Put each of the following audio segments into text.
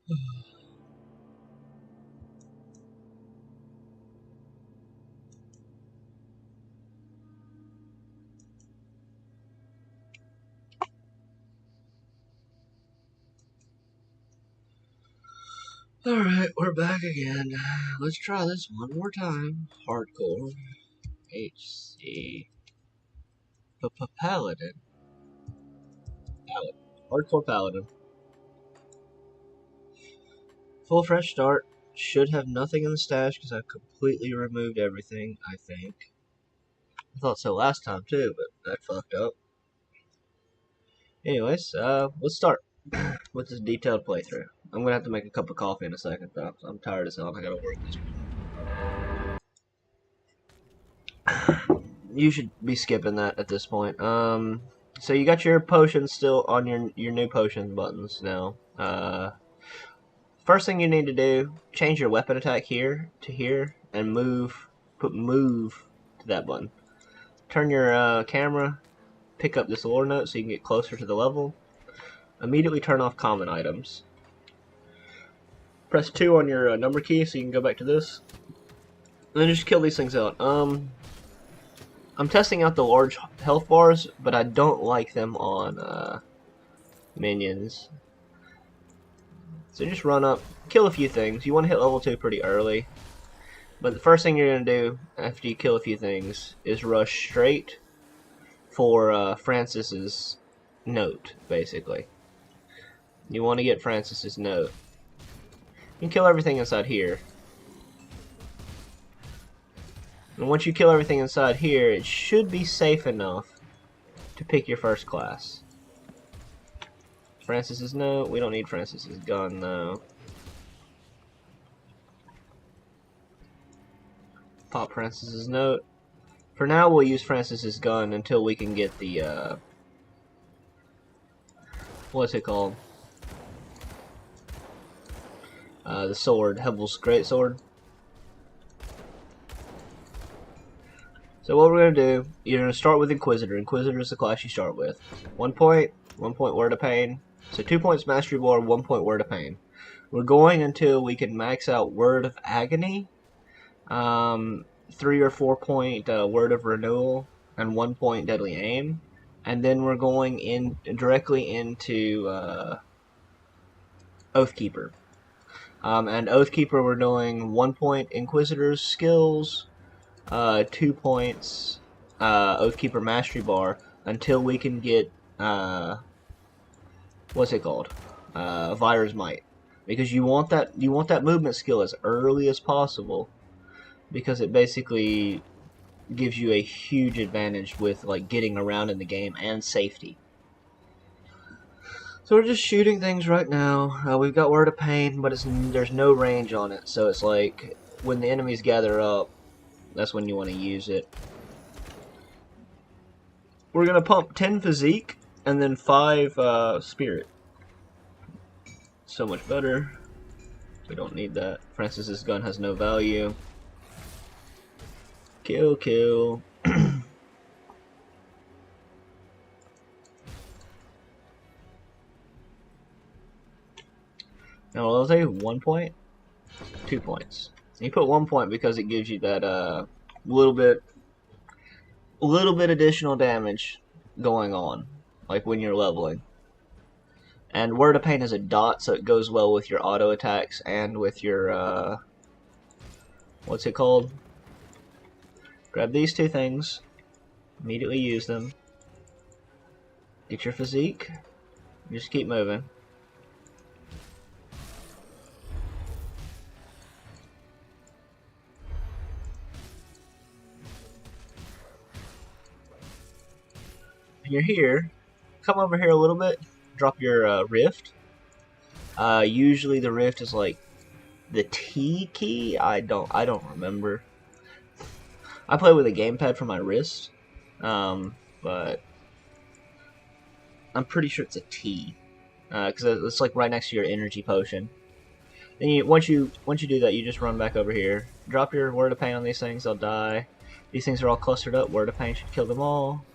Alright, we're back again. Let's try this one more time. Hardcore. HC Paladin. Hardcore Paladin. Full fresh start. Should have nothing in the stash because I've completely removed everything, I think. I thought so last time too, but that fucked up. Anyways, let's start with this detailed playthrough. I'm gonna have to make a cup of coffee in a second though. I'm tired as hell. I gotta work this week. You should be skipping that at this point. So you got your potions still on your new potions buttons now. First thing you need to do, change your weapon attack here to here, and put move to that button. Turn your camera, pick up this lore note so you can get closer to the level. Immediately turn off common items. Press 2 on your number key so you can go back to this. And then just kill these things out. I'm testing out the large health bars, but I don't like them on minions. So just run up, kill a few things. You want to hit level 2 pretty early. But the first thing you're going to do after you kill a few things is rush straight for Francis's note, basically. You want to get Francis's note. You can kill everything inside here. And once you kill everything inside here, it should be safe enough to pick your first class. Francis's note. We don't need Francis's gun, though. Pop Francis's note. For now, we'll use Francis's gun until we can get the, what's it called? The sword. Hebel's greatsword. So what we're going to do, you're going to start with Inquisitor. Inquisitor is the class you start with. 1 point, 1 point Word of Pain. So 2 points Mastery Bar, 1 point Word of Pain. We're going until we can max out Word of Agony, 3 or 4 point Word of Renewal, and 1 point Deadly Aim. And then we're going in directly into Oathkeeper. And Oathkeeper we're doing 1 point Inquisitor's skills, 2 points Oathkeeper Mastery Bar until we can get what's it called? Virus Might. Because you want that movement skill as early as possible, because it basically gives you a huge advantage with like getting around in the game and safety. So we're just shooting things right now. We've got Word of Pain, but there's no range on it, so it's like when the enemies gather up, that's when you want to use it. We're going to pump 10 Physique and then 5 Spirit. So much better. We don't need that. Francis's gun has no value. Kill, kill. Now, I'll take 1 point, 2 points. You put 1 point because it gives you that little bit additional damage going on, like when you're leveling. And Word of Pain is a dot, so it goes well with your auto attacks and with your what's it called? Grab these 2 things, immediately use them. Get your physique. Just keep moving. You're here, come over here a little bit, drop your rift. Usually the rift is like the T key. I don't remember. I play with a gamepad for my wrist, but I'm pretty sure it's a T, because it's like right next to your energy potion. Then once you do that, you just run back over here, drop your Word of Pain on these things. They'll die. These things are all clustered up. Word of Pain should kill them all.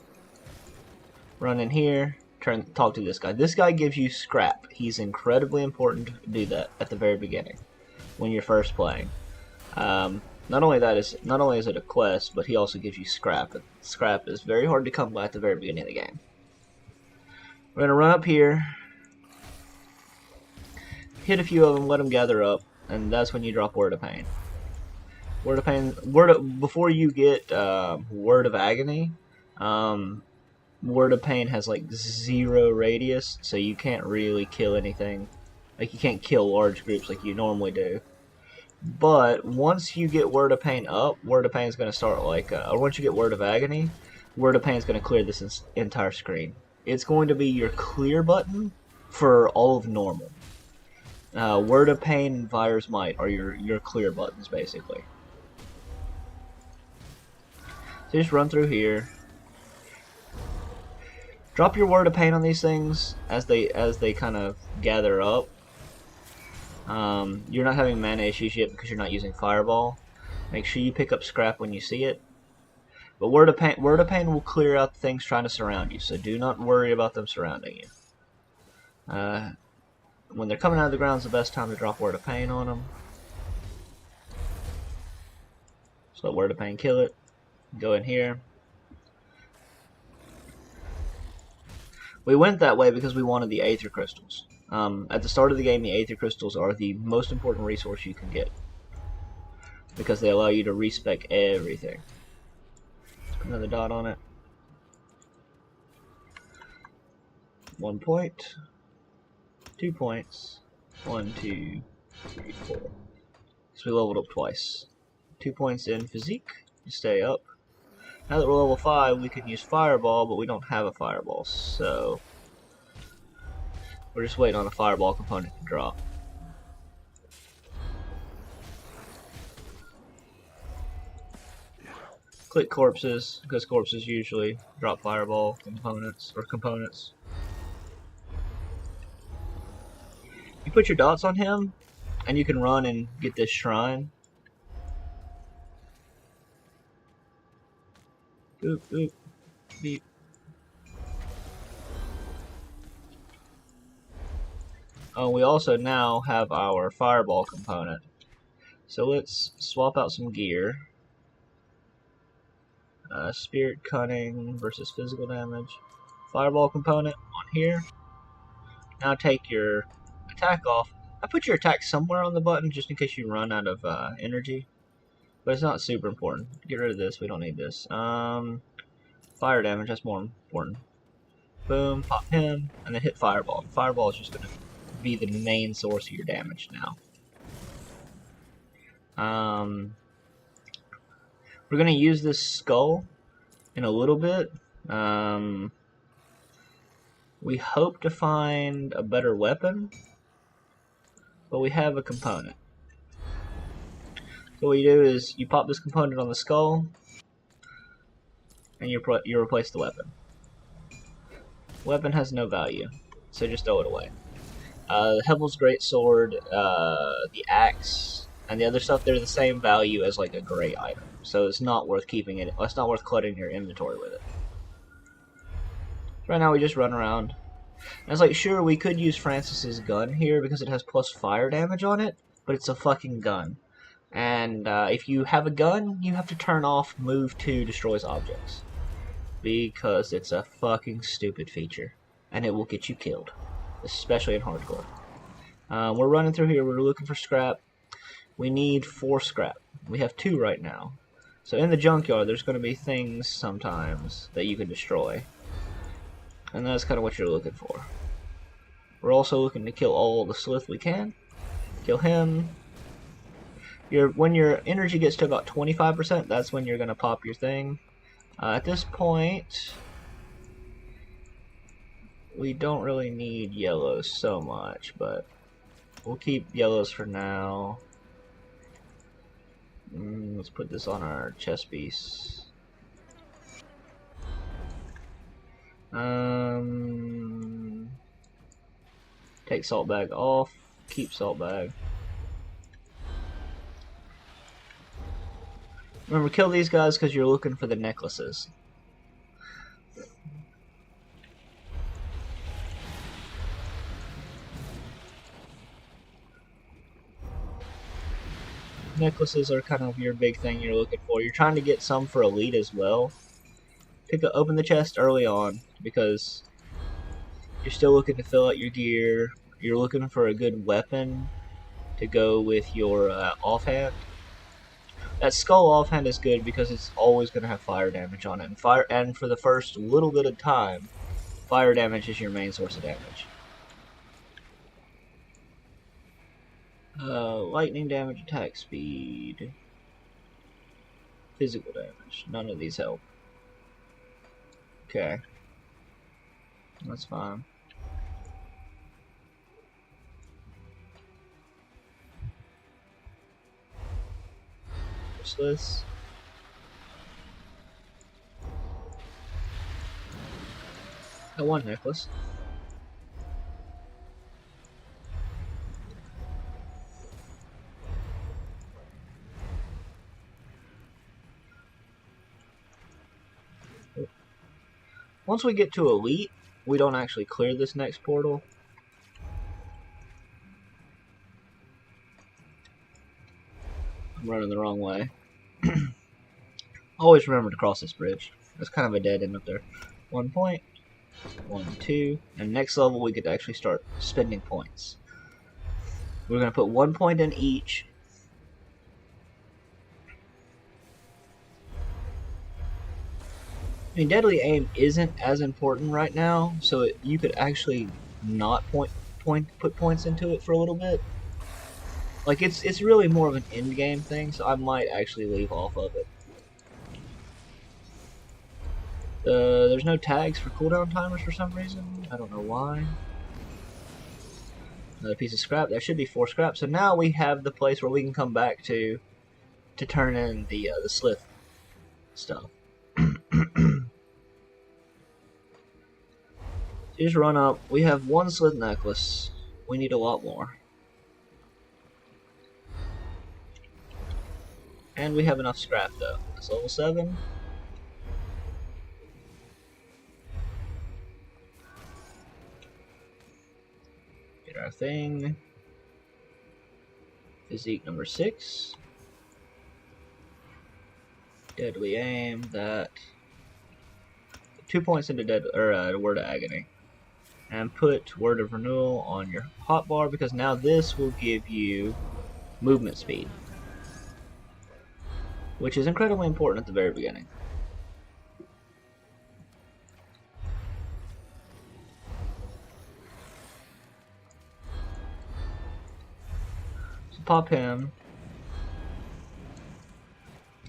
Run in here, talk to this guy. This guy gives you scrap. He's incredibly important to do that at the very beginning when you're first playing. Not only is it a quest, but he also gives you scrap. Scrap is very hard to come by at the very beginning of the game. We're gonna run up here, hit a few of them, let them gather up, and that's when you drop Word of Pain. Word of Pain. Before you get Word of Agony. Word of Pain has like 0 radius, so you can't really kill anything. Like, you can't kill large groups like you normally do. But once you get Word of Pain up, Word of Pain is going to start like, or once you get Word of Agony, Word of Pain is going to clear this entire screen. It's going to be your clear button for all of normal. Word of Pain and Virus Might are your clear buttons, basically. So just run through here. Drop your Word of Pain on these things as they kind of gather up. You're not having mana issues yet because you're not using Fireball. Make sure you pick up scrap when you see it. But Word of Pain will clear out the things trying to surround you, so do not worry about them surrounding you. When they're coming out of the ground is the best time to drop Word of Pain on them. Just let Word of Pain kill it. Go in here. We went that way because we wanted the Aether Crystals. At the start of the game, the Aether Crystals are the most important resource you can get, because they allow you to respec everything. Put another dot on it. 1 point. 2 points. 1, 2, 3, 4. So we leveled up twice. 2 points in Physique. You stay up. Now that we're level 5, we can use Fireball, but we don't have a Fireball, so we're just waiting on a Fireball component to drop. Click corpses, because corpses usually drop Fireball components, You put your dots on him, and you can run and get this shrine. Boop, boop, beep. Oh, we also now have our Fireball component. So let's swap out some gear. Spirit Cunning versus physical damage. Fireball component on here. Now take your attack off. I put your attack somewhere on the button just in case you run out of energy. But it's not super important. Get rid of this, we don't need this. Fire damage, that's more important. Boom, pop him, and then hit Fireball. Fireball is just going to be the main source of your damage now. We're going to use this skull in a little bit. We hope to find a better weapon, but we have a component. So what you do is you pop this component on the skull, and you replace the weapon. Weapon has no value, so just throw it away. Hevel's Greatsword, the axe, and the other stuff, they're the same value as like a great item, so it's not worth keeping it. It's not worth cluttering your inventory with it. Right now we just run around. And it's like, sure, we could use Francis's gun here because it has plus fire damage on it, but it's a fucking gun. And if you have a gun, you have to turn off Move 2 Destroys Objects, because it's a fucking stupid feature, and it will get you killed, especially in hardcore. We're running through here, we're looking for scrap. We need 4 scrap. We have 2 right now. So in the junkyard, there's going to be things sometimes that you can destroy. And that's kind of what you're looking for. We're also looking to kill all the Slith we can. Kill him. When your energy gets to about 25%, that's when you're going to pop your thing. At this point, we don't really need yellows so much, but we'll keep yellows for now. Let's put this on our chest piece. Take salt bag off, keep salt bag. Remember, kill these guys because you're looking for the necklaces. necklaces are kind of your big thing you're looking for. You're trying to get some for elite as well. Open the chest early on because you're still looking to fill out your gear. You're looking for a good weapon to go with your offhand. That skull offhand is good because it's always going to have fire damage on it. And for the first little bit of time, fire damage is your main source of damage. Lightning damage, attack speed, physical damage. None of these help. Okay. That's fine. What's this? Got one necklace. Once we get to elite, we don't actually clear this next portal. I'm running the wrong way. Always remember to cross this bridge. There's kind of a dead end up there. 1 point, 1, 2, and next level we get to actually start spending points. We're going to put 1 point in each. I mean, deadly aim isn't as important right now, so you could actually not put points into it for a little bit. Like it's really more of an end game thing, so I might actually leave off of it. There's no tags for cooldown timers for some reason. I don't know why. Another piece of scrap. There should be 4 scraps. So now we have the place where we can come back to turn in the slith stuff. You just run up. We have 1 slith necklace. We need a lot more. And we have enough scrap though. It's level 7. Get our thing. Physique number 6. Deadly aim. That. 2 points into Word of Agony. And put Word of Renewal on your hotbar because now this will give you movement speed, which is incredibly important at the very beginning. So pop him.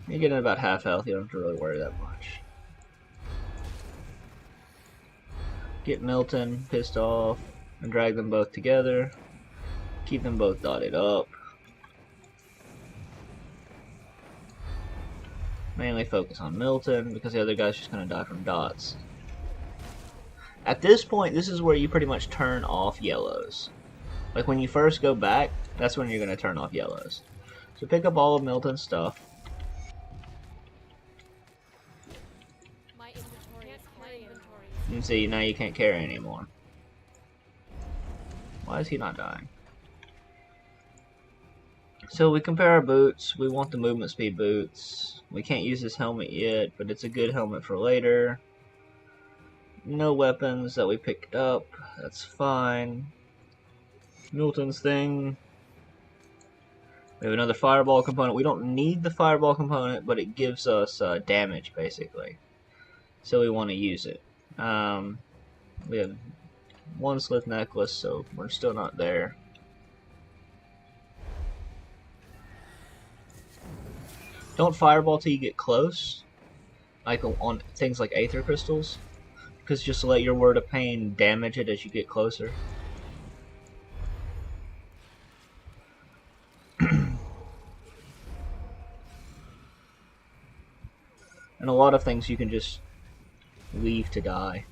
You're getting about half health, you don't have to really worry that much. Get Milton pissed off and drag them both together. Keep them both dotted up. Mainly focus on Milton because the other guy's just going to die from dots. At this point, this is where you pretty much turn off yellows. Like when you first go back, that's when you're going to turn off yellows. So pick up all of Milton's stuff. And see, now you can't carry anymore. Why is he not dying? So we compare our boots. We want the movement speed boots. We can't use this helmet yet, but it's a good helmet for later. No weapons that we picked up. That's fine. Milton's thing. We have another fireball component. We don't need the fireball component, but it gives us damage, basically. So we want to use it. We have 1 slith necklace, so we're still not there. Don't fireball till you get close, like on things like aether crystals, because just to let your Word of Pain damage it as you get closer. And a lot of things you can just leave to die.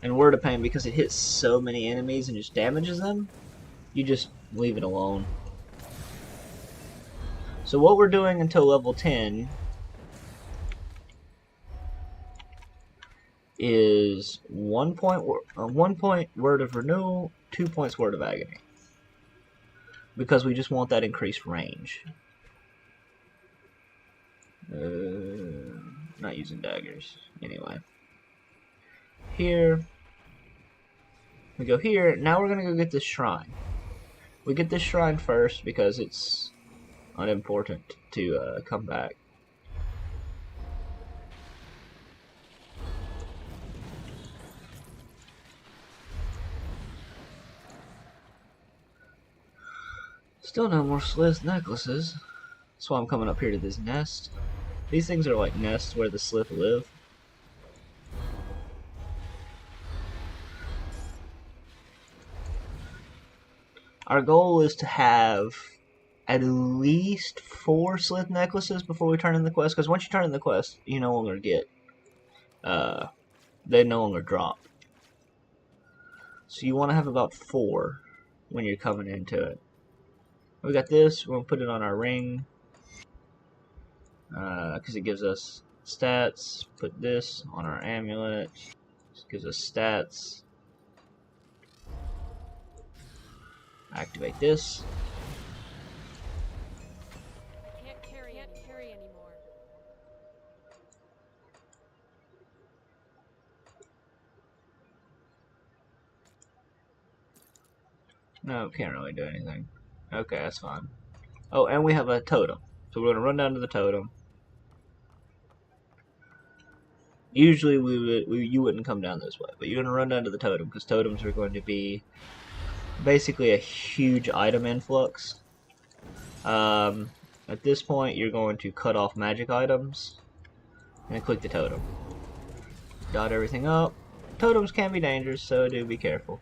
And Word of Pain, because it hits so many enemies and just damages them, you just leave it alone. So what we're doing until level 10 is 1 point Word of Renewal, 2 points Word of Agony. because we just want that increased range. Not using daggers. Anyway. Here. We go here. Now we're going to go get this shrine. We get this shrine first because it's unimportant to come back. Still no more slith necklaces. That's why I'm coming up here to this nest. These things are like nests where the slith live. Our goal is to have at least 4 slith necklaces before we turn in the quest, because once you turn in the quest, you no longer get, they no longer drop. So you want to have about 4 when you're coming into it. We got this, we're going to put it on our ring, because it gives us stats. Put this on our amulet, it gives us stats. Activate this. I can't carry anymore. No, can't really do anything. Okay, that's fine. Oh, and we have a totem. So we're going to run down to the totem. Usually you wouldn't come down this way, but you're going to run down to the totem because totems are going to be basically a huge item influx. At this point, you're going to cut off magic items and click the totem. Dot everything up. Totems can be dangerous, so do be careful.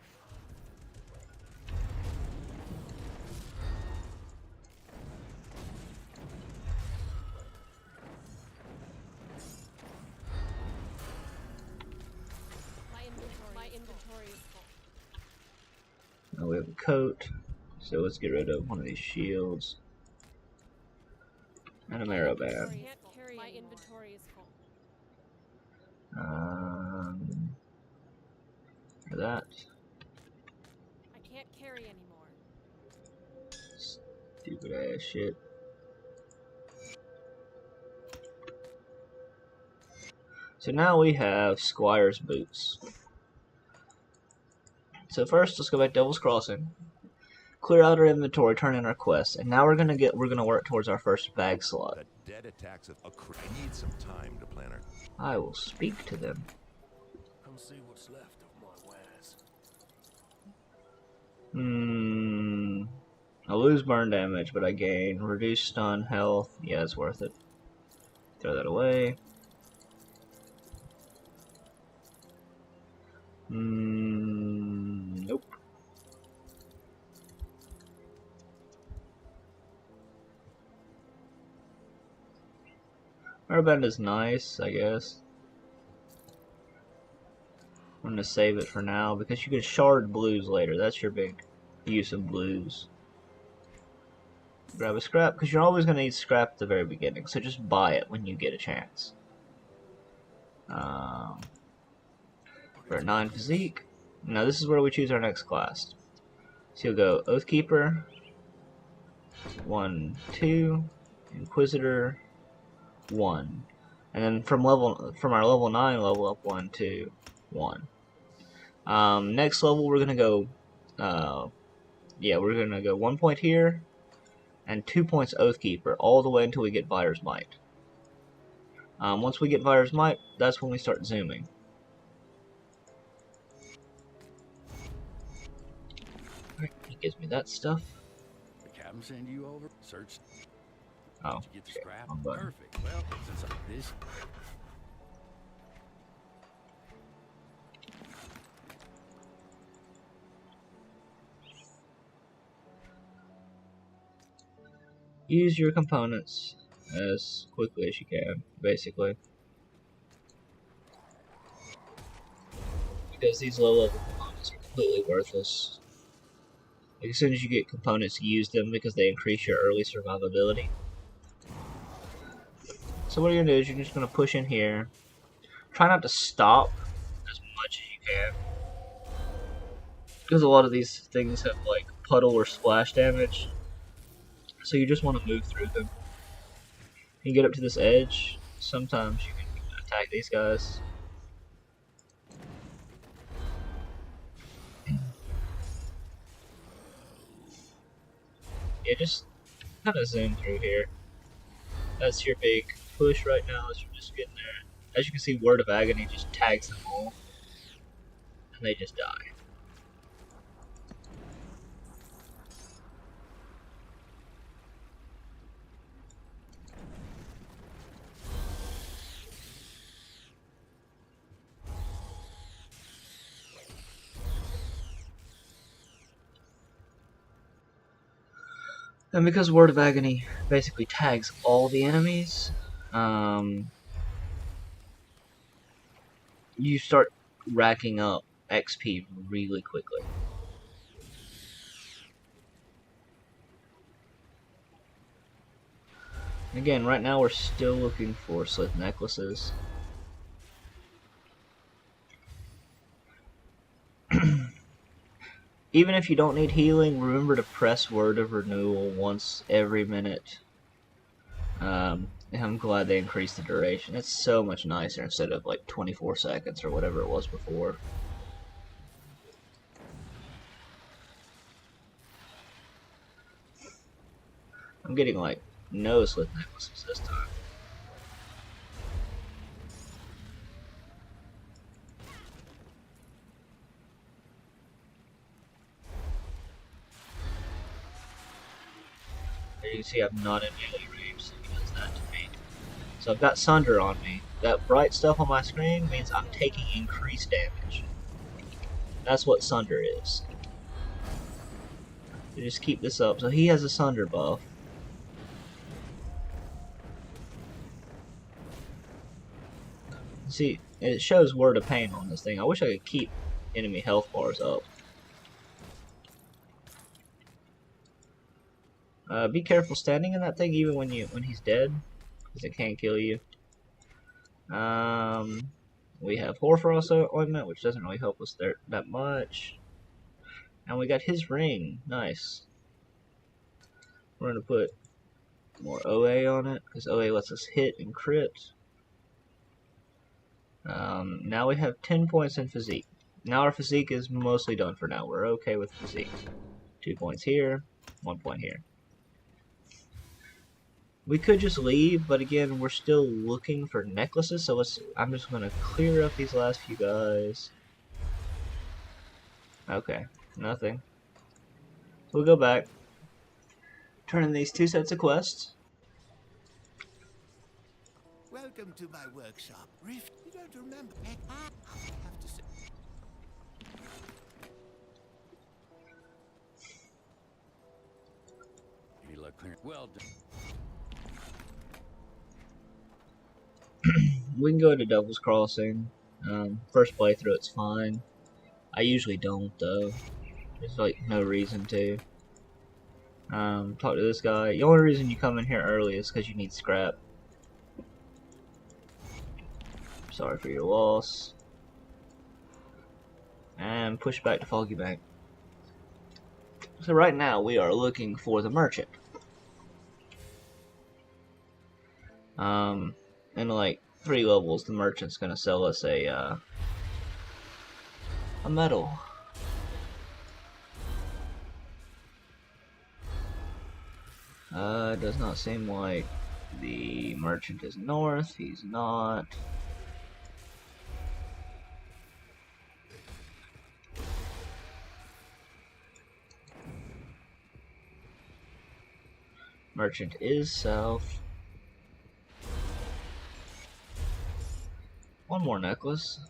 My inventory is full. Now we have a coat, so let's get rid of one of these shields. And a marrow band. My inventory is full. For that. I can't carry anymore. Stupid ass shit. So now we have Squire's boots. So first, let's go back to Devil's Crossing. Clear out our inventory, turn in our quest, and now we're gonna work towards our first bag slot. The dead attacks of I need some time to plan our. I will speak to them. Come see what's left of my wares. I lose burn damage, but I gain reduced stun health. Yeah, it's worth it. Throw that away. Nope. Airbend is nice, I guess. I'm gonna save it for now because you can shard blues later. That's your big use of blues. Grab a scrap because you're always gonna need scrap at the very beginning, so just buy it when you get a chance. For a 9 physique. Now this is where we choose our next class. So you'll go Oathkeeper, 1, 2, Inquisitor, 1, and then from our level 9 level up 1, 2, 1. Next level we're gonna go. We're gonna go 1 point here, and 2 points Oathkeeper, all the way until we get Vir's Might. Once we get Vir's Might, that's when we start zooming. He gives me that stuff. The captain send you over? Search. Oh, Did you get the shit, scrap? wrong button. Perfect. Well, since I'm this. Use your components as quickly as you can, basically. Because these low-level components are completely worthless. Like, as soon as you get components, use them because they increase your early survivability. So what you're going to do is you're just going to push in here. Try not to stop as much as you can. Because a lot of these things have, like, puddle or splash damage. So you just want to move through them. You get up to this edge, sometimes you can attack these guys. Yeah, just kind of zoom through here. That's your big push right now as you're just getting there. As you can see, Word of Agony just tags them all, and they just die. And because Word of Agony basically tags all the enemies, you start racking up XP really quickly. Again, right now we're still looking for Slith necklaces. Even if you don't need healing, remember to press Word of Renewal once every minute. I'm glad they increased the duration. It's so much nicer instead of like 24 seconds or whatever it was before. I'm getting like no Slith necklaces this time. As you can see, I'm not in melee range, so he does that to me. So I've got Sunder on me. That bright stuff on my screen means I'm taking increased damage. That's what Sunder is. So just keep this up. So he has a Sunder buff. See, it shows Word of Pain on this thing. I wish I could keep enemy health bars up. Be careful standing in that thing even when he's dead, because it can kill you. We have Hoarfrost ointment, which doesn't really help us there that much. And we got his ring. Nice. We're gonna put more OA on it, because OA lets us hit and crit. Now we have 10 points in physique. Now our physique is mostly done for now. We're okay with physique. 2 points here, 1 point here. We could just leave, but again, we're still looking for necklaces, so I'm just gonna clear up these last few guys. Okay, nothing. So we'll go back, turn in these 2 sets of quests. Welcome to my workshop. Rift, you don't remember. I have to say. You look clear. Well done. We can go to Devil's Crossing. First playthrough, it's fine. I usually don't, though. There's like no reason to. Talk to this guy. The only reason you come in here early is because you need scrap. Sorry for your loss. And push back to Foggy Bank. So right now we are looking for the merchant. In like 3 levels, the merchant's gonna sell us a medal. It does not seem like the merchant is north. He's not. Merchant is south. 1 more necklace.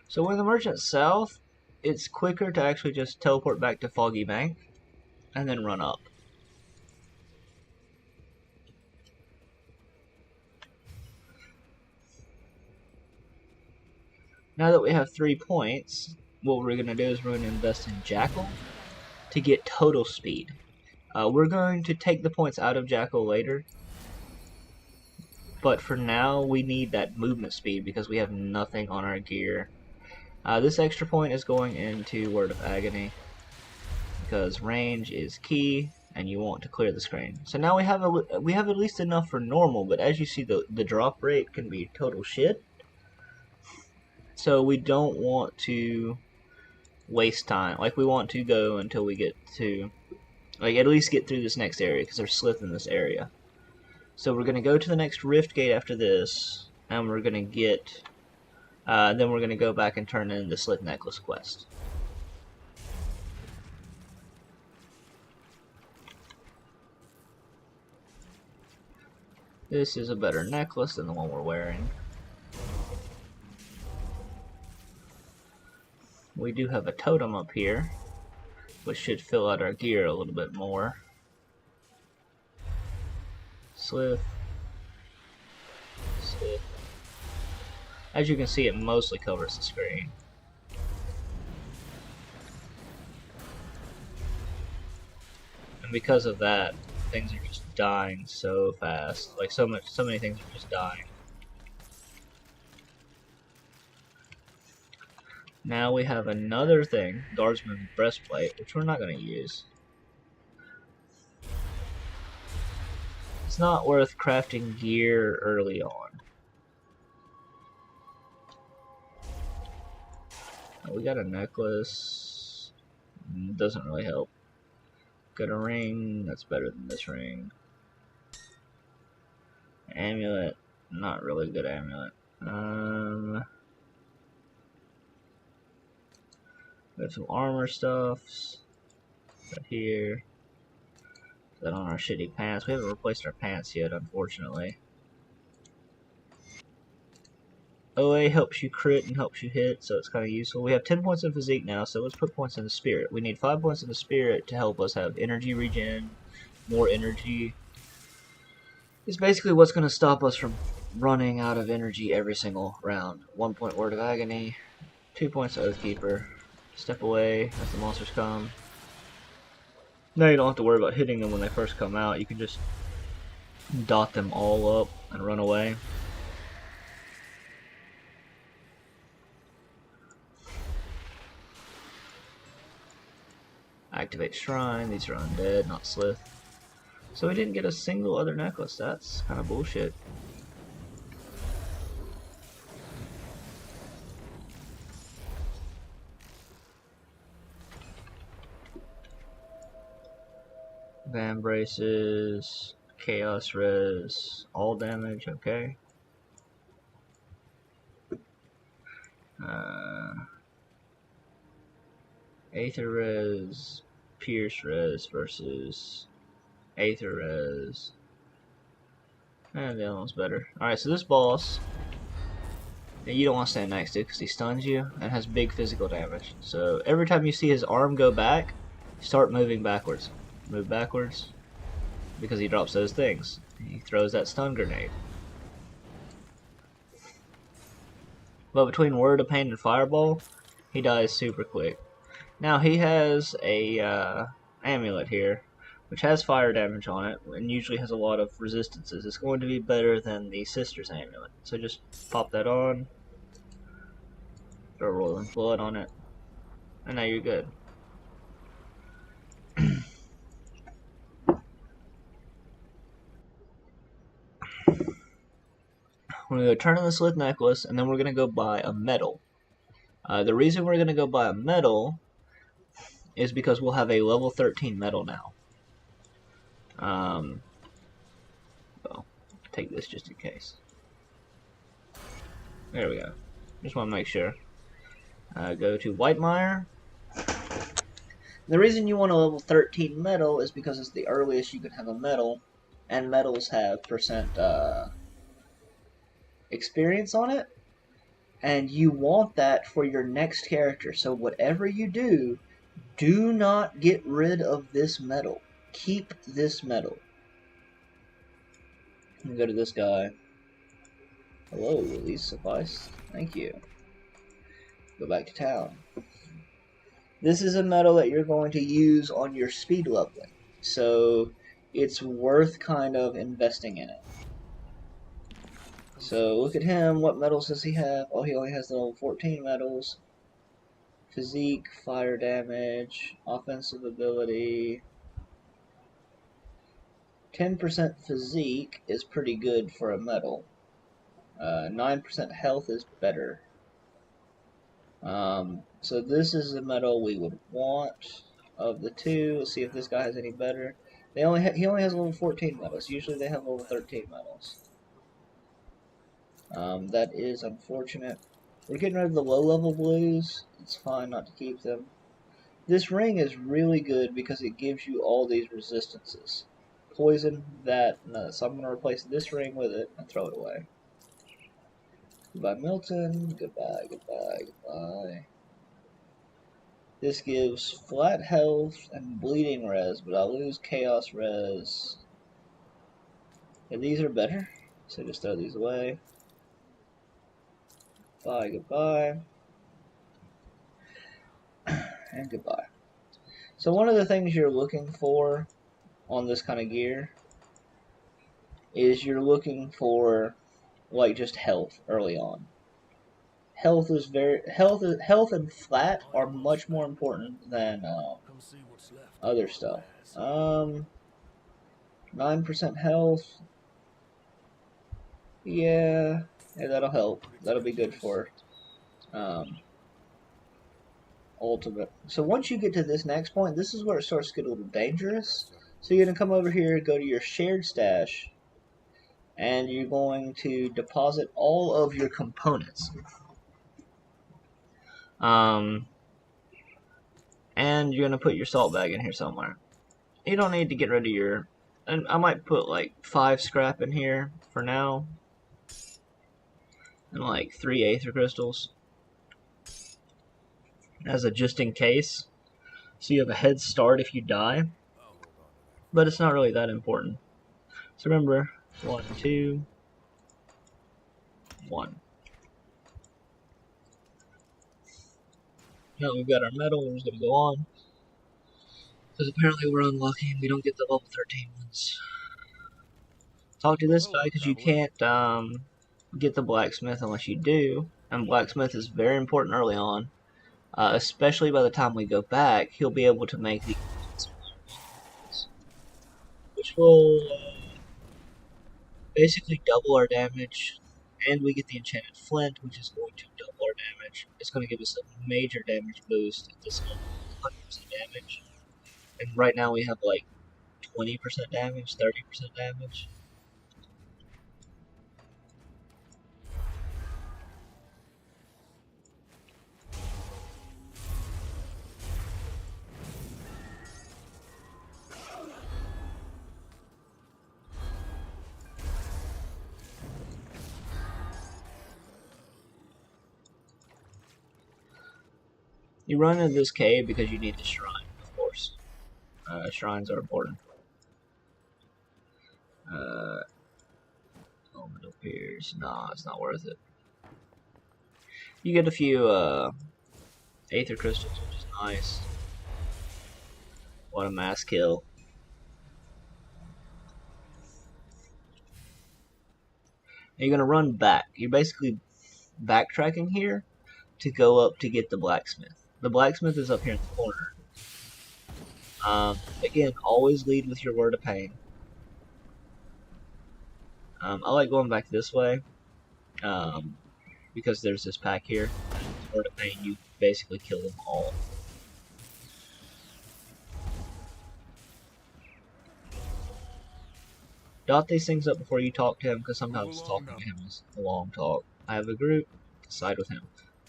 So when the merchant's south, it's quicker to actually just teleport back to Foggy Bank and then run up. Now that we have 3 points, what we're going to do is we're going to invest in Jackal to get total speed. We're going to take the points out of Jackal later, but for now we need that movement speed because we have nothing on our gear. This extra point is going into Word of Agony. because range is key and you want to clear the screen. So now we have at least enough for normal, but as you see the drop rate can be total shit. So we don't want to waste time. Like, we want to go until we get to, like, at least get through this next area, because there's slith in this area. So we're going to go to the next rift gate after this, and we're going to get, then we're going to go back and turn in the slith necklace quest. This is a better necklace than the one we're wearing. We do have a totem up here, which should fill out our gear a little bit more. Slith. Slith. As you can see, it mostly covers the screen. And because of that, things are just dying so fast. Like, so many things are just dying. Now we have another thing, Guardsman's Breastplate, which we're not going to use. It's not worth crafting gear early on. We got a necklace. Doesn't really help. Got a ring. That's better than this ring. Amulet. Not really good amulet. We have some armor stuffs. Right here. That on our shitty pants. We haven't replaced our pants yet, unfortunately. OA helps you crit and helps you hit, so it's kind of useful. We have 10 points in physique now, so let's put points in the spirit. We need 5 points in the spirit to help us have energy regen, more energy. It's basically what's going to stop us from running out of energy every single round. 1 point Word of Agony, 2 points to Oathkeeper. Step away as the monsters come. Now you don't have to worry about hitting them when they first come out. You can just dot them all up and run away. Activate Shrine. These are undead, not Slith. So we didn't get a single other necklace. That's kind of bullshit. Van braces, chaos res, all damage, okay. Aether res, pierce res versus Aether res. And the other one's better. Alright, so this boss, you don't want to stand next to because he stuns you and has big physical damage. So every time you see his arm go back, start moving backwards. Move backwards because he drops those things. He throws that stun grenade. But between Word of Pain and Fireball, he dies super quick. Now he has a amulet here, which has fire damage on it and usually has a lot of resistances. It's going to be better than the Sister's amulet. So just pop that on, throw Rolling Blood on it, and now you're good. We're going to turn in the Slith necklace, and then we're going to go buy a medal. The reason we're going to go buy a medal is because we'll have a level 13 medal now. Well, take this just in case. There we go. Just want to make sure. Go to Whitemire. The reason you want a level 13 medal is because it's the earliest you can have a medal, and medals have percent experience on it, and you want that for your next character. So whatever you do, do not get rid of this medal. Keep this medal. I'm gonna go to this guy. Hello, will these suffice? Thank you. Go back to town. This is a medal that you're going to use on your speed leveling, so it's worth kind of investing in it. So look at him. What medals does he have? Oh, he only has the level 14 medals. Physique, fire damage, offensive ability. 10% physique is pretty good for a metal. 9% health is better. So this is the metal we would want of the two. Let's see if this guy has any better. He only has level 14 metals. Usually they have level 13 metals. That is unfortunate. We're getting rid of the low level blues. It's fine not to keep them. This ring is really good because it gives you all these resistances. Poison, that, so I'm going to replace this ring with it and throw it away. Goodbye Milton, goodbye, goodbye, goodbye. This gives flat health and bleeding res, but I'll lose chaos res. And these are better, so just throw these away. Bye, goodbye. And goodbye. So one of the things you're looking for on this kind of gear is you're looking for like just health early on. Health and flat are much more important than other stuff. 9% health. Yeah, that'll help. That'll be good for ultimate. So once you get to this next point, this is where it starts to get a little dangerous. So you're gonna come over here, go to your shared stash, and you're going to deposit all of your components. And you're gonna put your salt bag in here somewhere. You don't need to get rid of your, and I might put like 5 scrap in here for now, and like 3 aether crystals as a just in case, so you have a head start if you die. But it's not really that important. So remember, 1, 2, 1. Now we've got our metal, we're just gonna go on. Because apparently we're unlucky and we don't get the level 13 ones. Talk to this guy because you can't get the blacksmith unless you do. And blacksmith is very important early on. Especially by the time we go back, he'll be able to make the, which will basically double our damage, and we get the enchanted flint, which is going to double our damage. It's going to give us a major damage boost at this level, 100% damage, and right now we have like 20% damage, 30% damage. You run into this cave because you need the shrine, of course. Shrines are important. Moment appears. Nah, it's not worth it. You get a few aether crystals, which is nice. What a mass kill. And you're gonna run back. You're basically backtracking here to go up to get the blacksmith. The blacksmith is up here in the corner. Again, always lead with your word of pain. I like going back this way because there's this pack here. Word of pain, you basically kill them all. Dot these things up before you talk to him, because sometimes talking to him is a long talk. I have a group, side with him.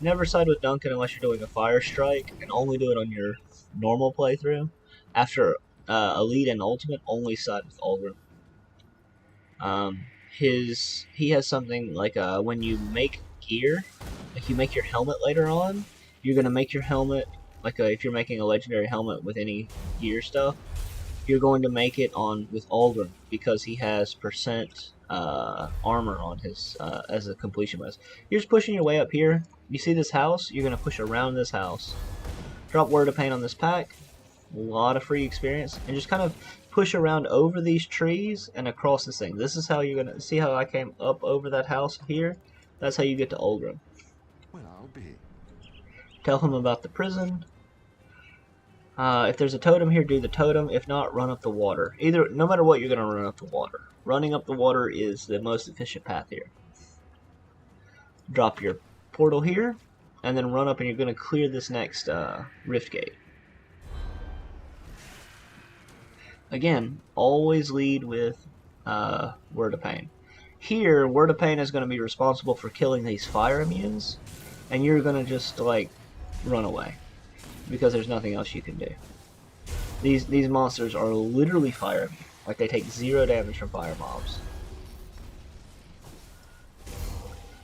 Never side with Duncan unless you're doing a fire strike, and only do it on your normal playthrough. After Elite and Ultimate, only side with Aldrin. He has something like when you make gear, like you make your helmet later on, you're gonna make your helmet like if you're making a legendary helmet with any gear stuff, you're going to make it on with Aldrin because he has percent armor on his as a completion bonus. You're just pushing your way up here. You see this house? You're gonna push around this house. Drop word of pain on this pack. A lot of free experience, and just kind of push around over these trees and across this thing. This is how you're gonna see how I came up over that house here. That's how you get to Aldrin. Well, I'll be. Tell him about the prison. If there's a totem here, do the totem. If not, run up the water. No matter what, you're going to run up the water. Running up the water is the most efficient path here. Drop your portal here, and then run up, and you're going to clear this next rift gate. Again, always lead with Word of Pain. Here, Word of Pain is going to be responsible for killing these fire immunes, and you're going to just, like, run away, because there's nothing else you can do. These monsters are literally fire immune. Like, they take 0 damage from fire mobs.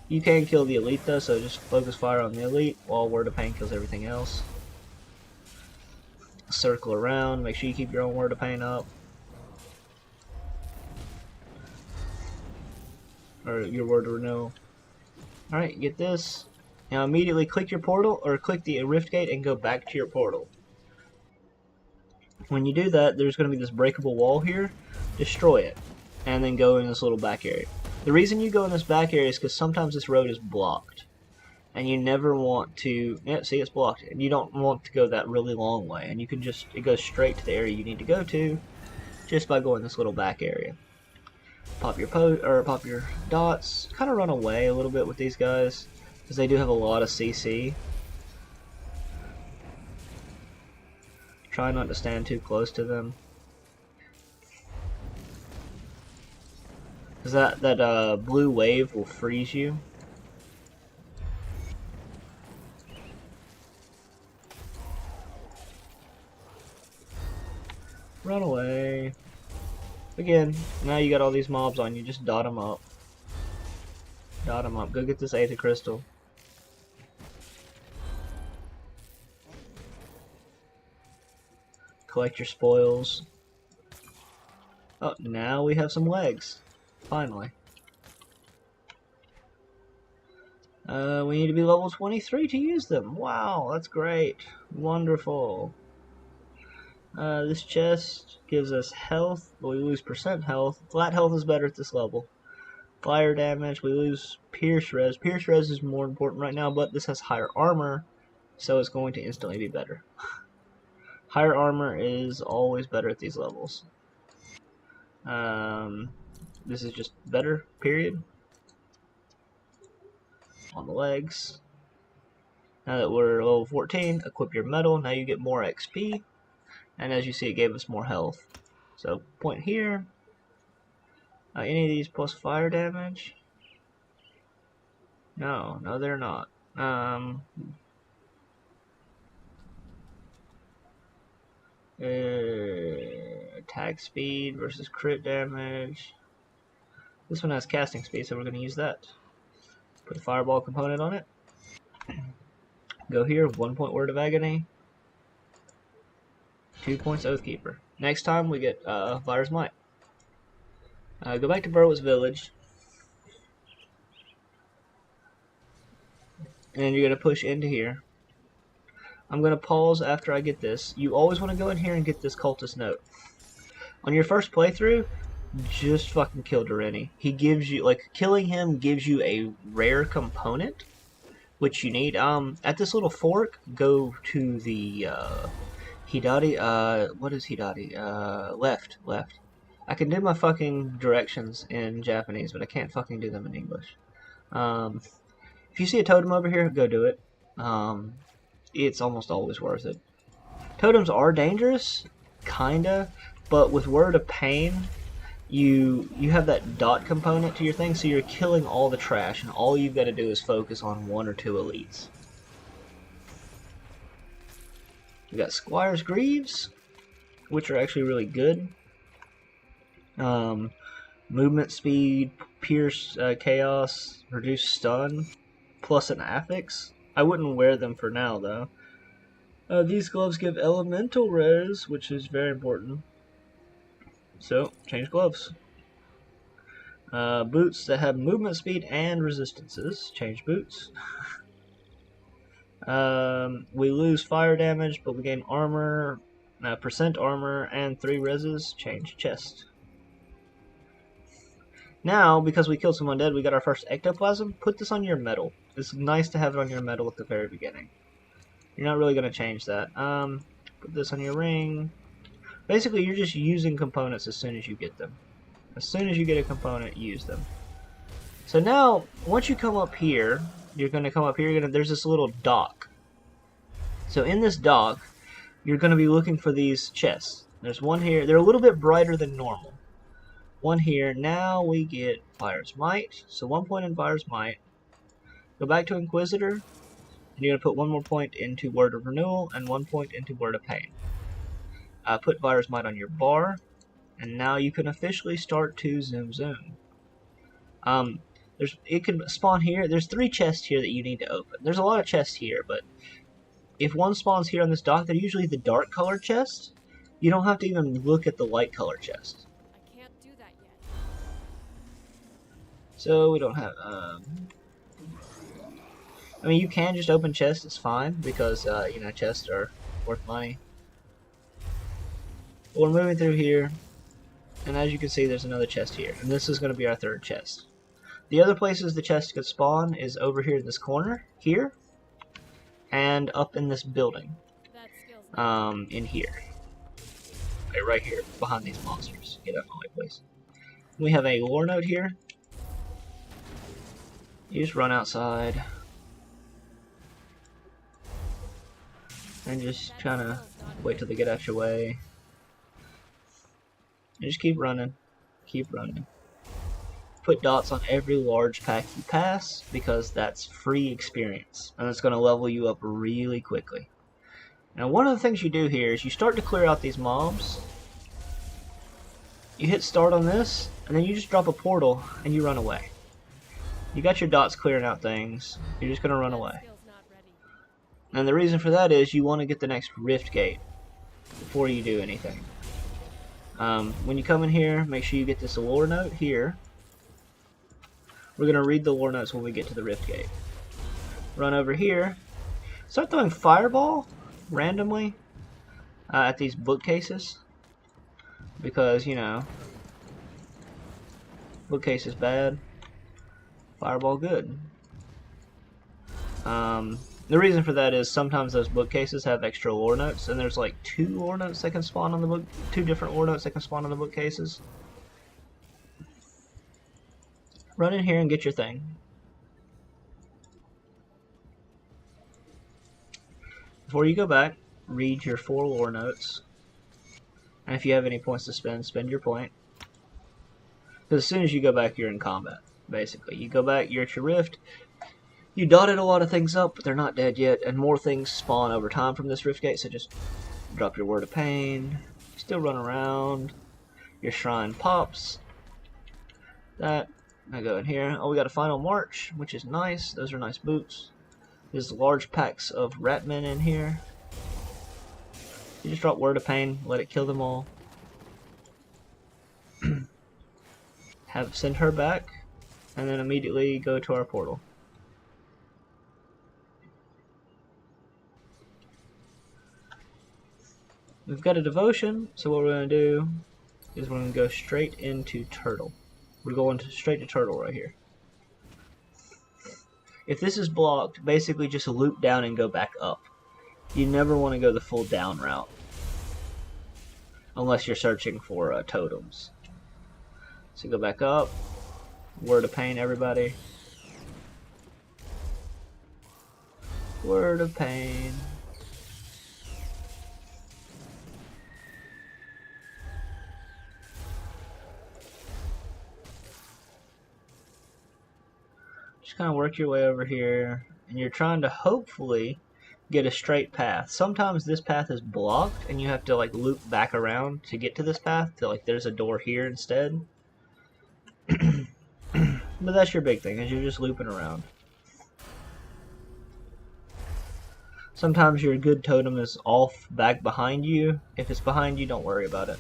You can kill the elite though, so just focus fire on the elite while Word of Pain kills everything else. Circle around, make sure you keep your own Word of Pain up. Or your Word of Renewal. Alright, get this. Now immediately click your portal, or click the rift gate and go back to your portal. When you do that, there's going to be this breakable wall here. Destroy it, and then go in this little back area. The reason you go in this back area is because sometimes this road is blocked, and you never want to. Yeah, see, it's blocked, and you don't want to go that really long way. And you can just it goes straight to the area you need to go to, just by going this little back area. Pop your pop your dots. Kind of run away a little bit with these guys because they do have a lot of CC. Try not to stand too close to them. Because that blue wave will freeze you. Run away. Again, now you got all these mobs on you, just dot them up. Dot them up. Go get this Aether Crystal. Collect your spoils. Oh, now we have some legs. Finally. We need to be level 23 to use them. Wow, that's great. Wonderful. This chest gives us health, but we lose percent health. Flat health is better at this level. Fire damage, we lose Pierce Res. Pierce Res is more important right now, but this has higher armor, so it's going to instantly be better. Higher armor is always better at these levels. This is just better, period. On the legs. Now that we're level 14, equip your medal. Now you get more XP. And as you see, it gave us more health. So, point here. Any of these plus fire damage? No, they're not. Attack speed versus crit damage. This one has casting speed, so we're going to use that. Put a fireball component on it. Go here, 1 point Word of Agony. 2 points Oathkeeper. Next time we get Fire's Might. Go back to Burwood's Village. And you're going to push into here. I'm going to pause after I get this. You always want to go in here and get this cultist note. On your first playthrough, just fucking kill Durini. He gives you, like, killing him gives you a rare component, which you need. At this little fork, go to the, Hidari, what is Hidari? Left. I can do my fucking directions in Japanese, but I can't fucking do them in English. If you see a totem over here, go do it. It's almost always worth it. Totems are dangerous, kinda, but with Word of Pain, you have that dot component to your thing, so you're killing all the trash, and all you've got to do is focus on 1 or 2 elites. We got Squire's Greaves, which are actually really good. Movement speed, pierce, chaos, reduce stun, plus an affix. I wouldn't wear them for now though. These gloves give elemental res, which is very important. So, change gloves. Boots that have movement speed and resistances. Change boots. We lose fire damage, but we gain armor, percent armor, and 3 reses. Change chest. Now, because we killed some undead, we got our first ectoplasm. Put this on your medal. It's nice to have it on your medal at the very beginning. You're not really going to change that. Put this on your ring. Basically, you're just using components as soon as you get them. As soon as you get a component, use them. So now, once you come up here, you're going to come up here. There's this little dock. So in this dock, you're going to be looking for these chests. There's one here. They're a little bit brighter than normal. One here. Now we get Fire's Might. So 1 point in Fire's Might. Go back to Inquisitor. And you're going to put 1 more point into Word of Renewal and 1 point into Word of Pain. Put Fire's Might on your bar. And now you can officially start to zoom zoom. It can spawn here. There's 3 chests here that you need to open. There's a lot of chests here, but if one spawns here on this dock, they're usually the dark colored chests. You don't have to even look at the light colored chest. I can't do that yet. So we don't have. I mean, you can just open chests. It's fine because you know, chests are worth money. But we're moving through here, and as you can see, there's another chest here, and this is going to be our 3rd chest. The other places the chest could spawn is over here in this corner here, and up in this building. That skill's In here. Okay, right here, behind these monsters. Get out of my way, please. We have a lore note here. You just run outside. And just kind of wait till they get out your way. And just keep running. Keep running. Put dots on every large pack you pass, because that's free experience. And it's going to level you up really quickly. Now, one of the things you do here is you start to clear out these mobs. You hit start on this, and then you just drop a portal, and you run away. You got your dots clearing out things. You're just going to run away. skill's not ready. And the reason for that is you want to get the next rift gate before you do anything. When you come in here, make sure you get this lore note here. We're going to read the lore notes when we get to the rift gate. Run over here. Start throwing fireball randomly at these bookcases. Because, you know, bookcase is bad. Fireball good. The reason for that is sometimes those bookcases have extra lore notes, and there's like 2 lore notes that can spawn on the book, 2 different lore notes that can spawn on the bookcases. Run in here and get your thing. Before you go back, read your 4 lore notes. And if you have any points to spend, spend your point. Because as soon as you go back, you're in combat, basically. You go back, you're at your rift. You dotted a lot of things up, but they're not dead yet. And more things spawn over time from this rift gate, so just drop your Word of Pain. Still run around. Your shrine pops. That. I go in here. Oh, we got a final march, which is nice. Those are nice boots. There's large packs of ratmen in here. You just drop Word of Pain, let it kill them all. Send her back, and then immediately go to our portal. We've got a devotion, so what we're going to do is we're going to go straight into Turtle. We're going straight to Turtle right here. If this is blocked, basically just loop down and go back up. You never want to go the full down route. Unless you're searching for totems. So go back up. Word of Pain, everybody. Word of Pain. Just kind of work your way over here, and you're trying to hopefully get a straight path. Sometimes this path is blocked, and you have to like loop back around to get to this path. To like, there's a door here instead. But that's your big thing, is you're just looping around. Sometimes your good totem is off back behind you. If it's behind you, don't worry about it.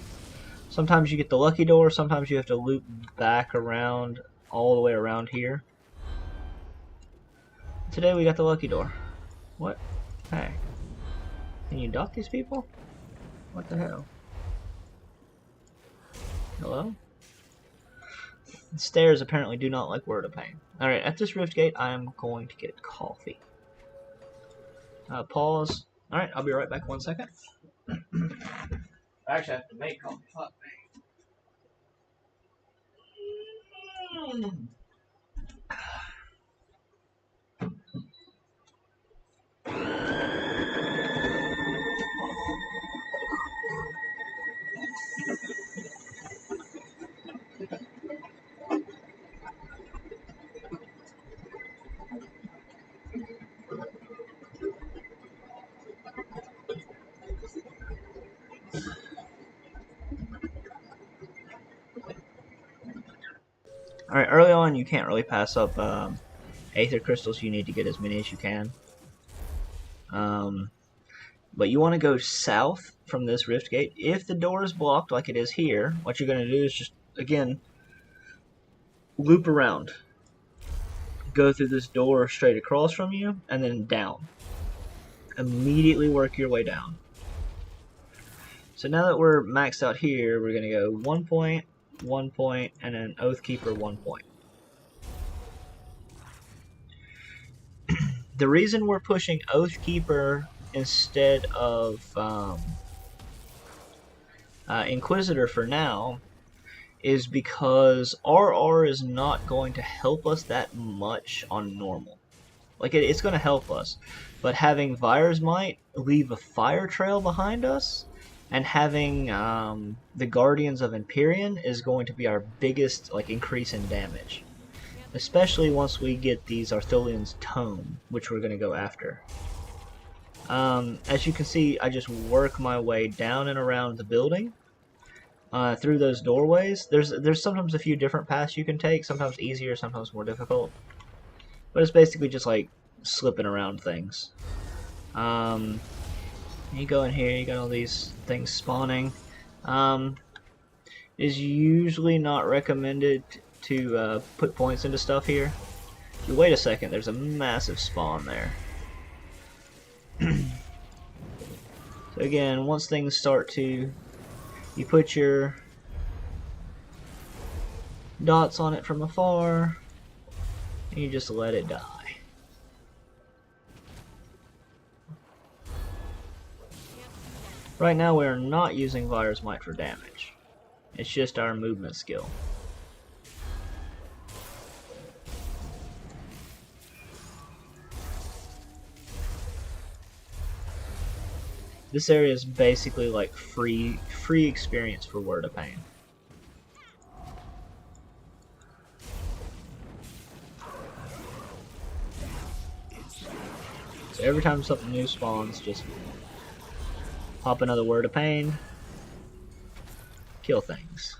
Sometimes you get the lucky door. Sometimes you have to loop back around all the way around here. Today we got the lucky door. What? Hey. Can you dock these people? What the hell? Hello? Stairs apparently do not like Word of Pain. Alright, at this rift gate I am going to get coffee. Pause. Alright, I'll be right back 1 second. I actually have to make coffee. Fuck me. Alright, early on you can't really pass up Aether Crystals. You need to get as many as you can. But you want to go south from this rift gate. If the door is blocked like it is here, what you're going to do is just, again, loop around. Go through this door straight across from you, and then down. Immediately work your way down. So now that we're maxed out here, we're going to go 1 point, 1 point, and then Oathkeeper 1 point. The reason we're pushing Oathkeeper instead of Inquisitor for now is because RR is not going to help us that much on normal. Like, it's going to help us, but having Vire's Might leave a fire trail behind us, and having the Guardians of Empyrean is going to be our biggest increase in damage. Especially once we get these Artholian's Tome, which we're going to go after. As you can see, I just work my way down and around the building. Through those doorways. There's sometimes a few different paths you can take, sometimes easier, sometimes more difficult. But it's basically just like slipping around things. You go in here, you got all these things spawning. Is usually not recommended to put points into stuff here. If you wait a second, there's a massive spawn there. So again, once things start to, you put your dots on it from afar, and you just let it die. Right now we're not using Vire's Might for damage. It's just our movement skill. This area is basically like free experience for Word of Pain. So every time something new spawns, just pop another Word of Pain, kill things.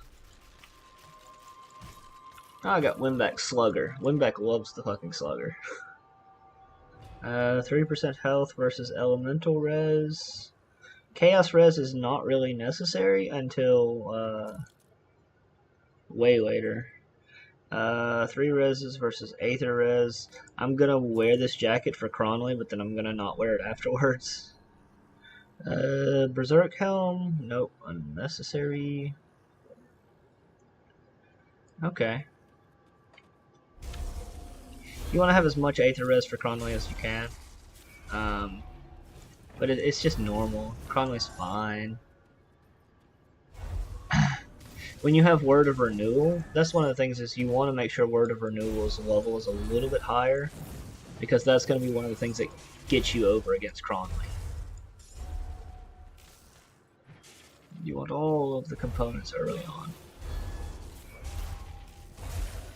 Oh, I got Windback Slugger. Windback loves the fucking Slugger. 3% health versus Elemental Res. Chaos Res is not really necessary until way later. 3 Reses versus Aether Res. I'm gonna wear this jacket for Cronley, but then I'm gonna not wear it afterwards. Berserk Helm. Nope, unnecessary. Okay. You want to have as much Aether Res for Cronley as you can. But it's just normal. Cronley's fine. When you have Word of Renewal, that's one of the things is you want to make sure Word of Renewal's level is a little bit higher, because that's going to be one of the things that gets you over against Cronley. You want all of the components early on,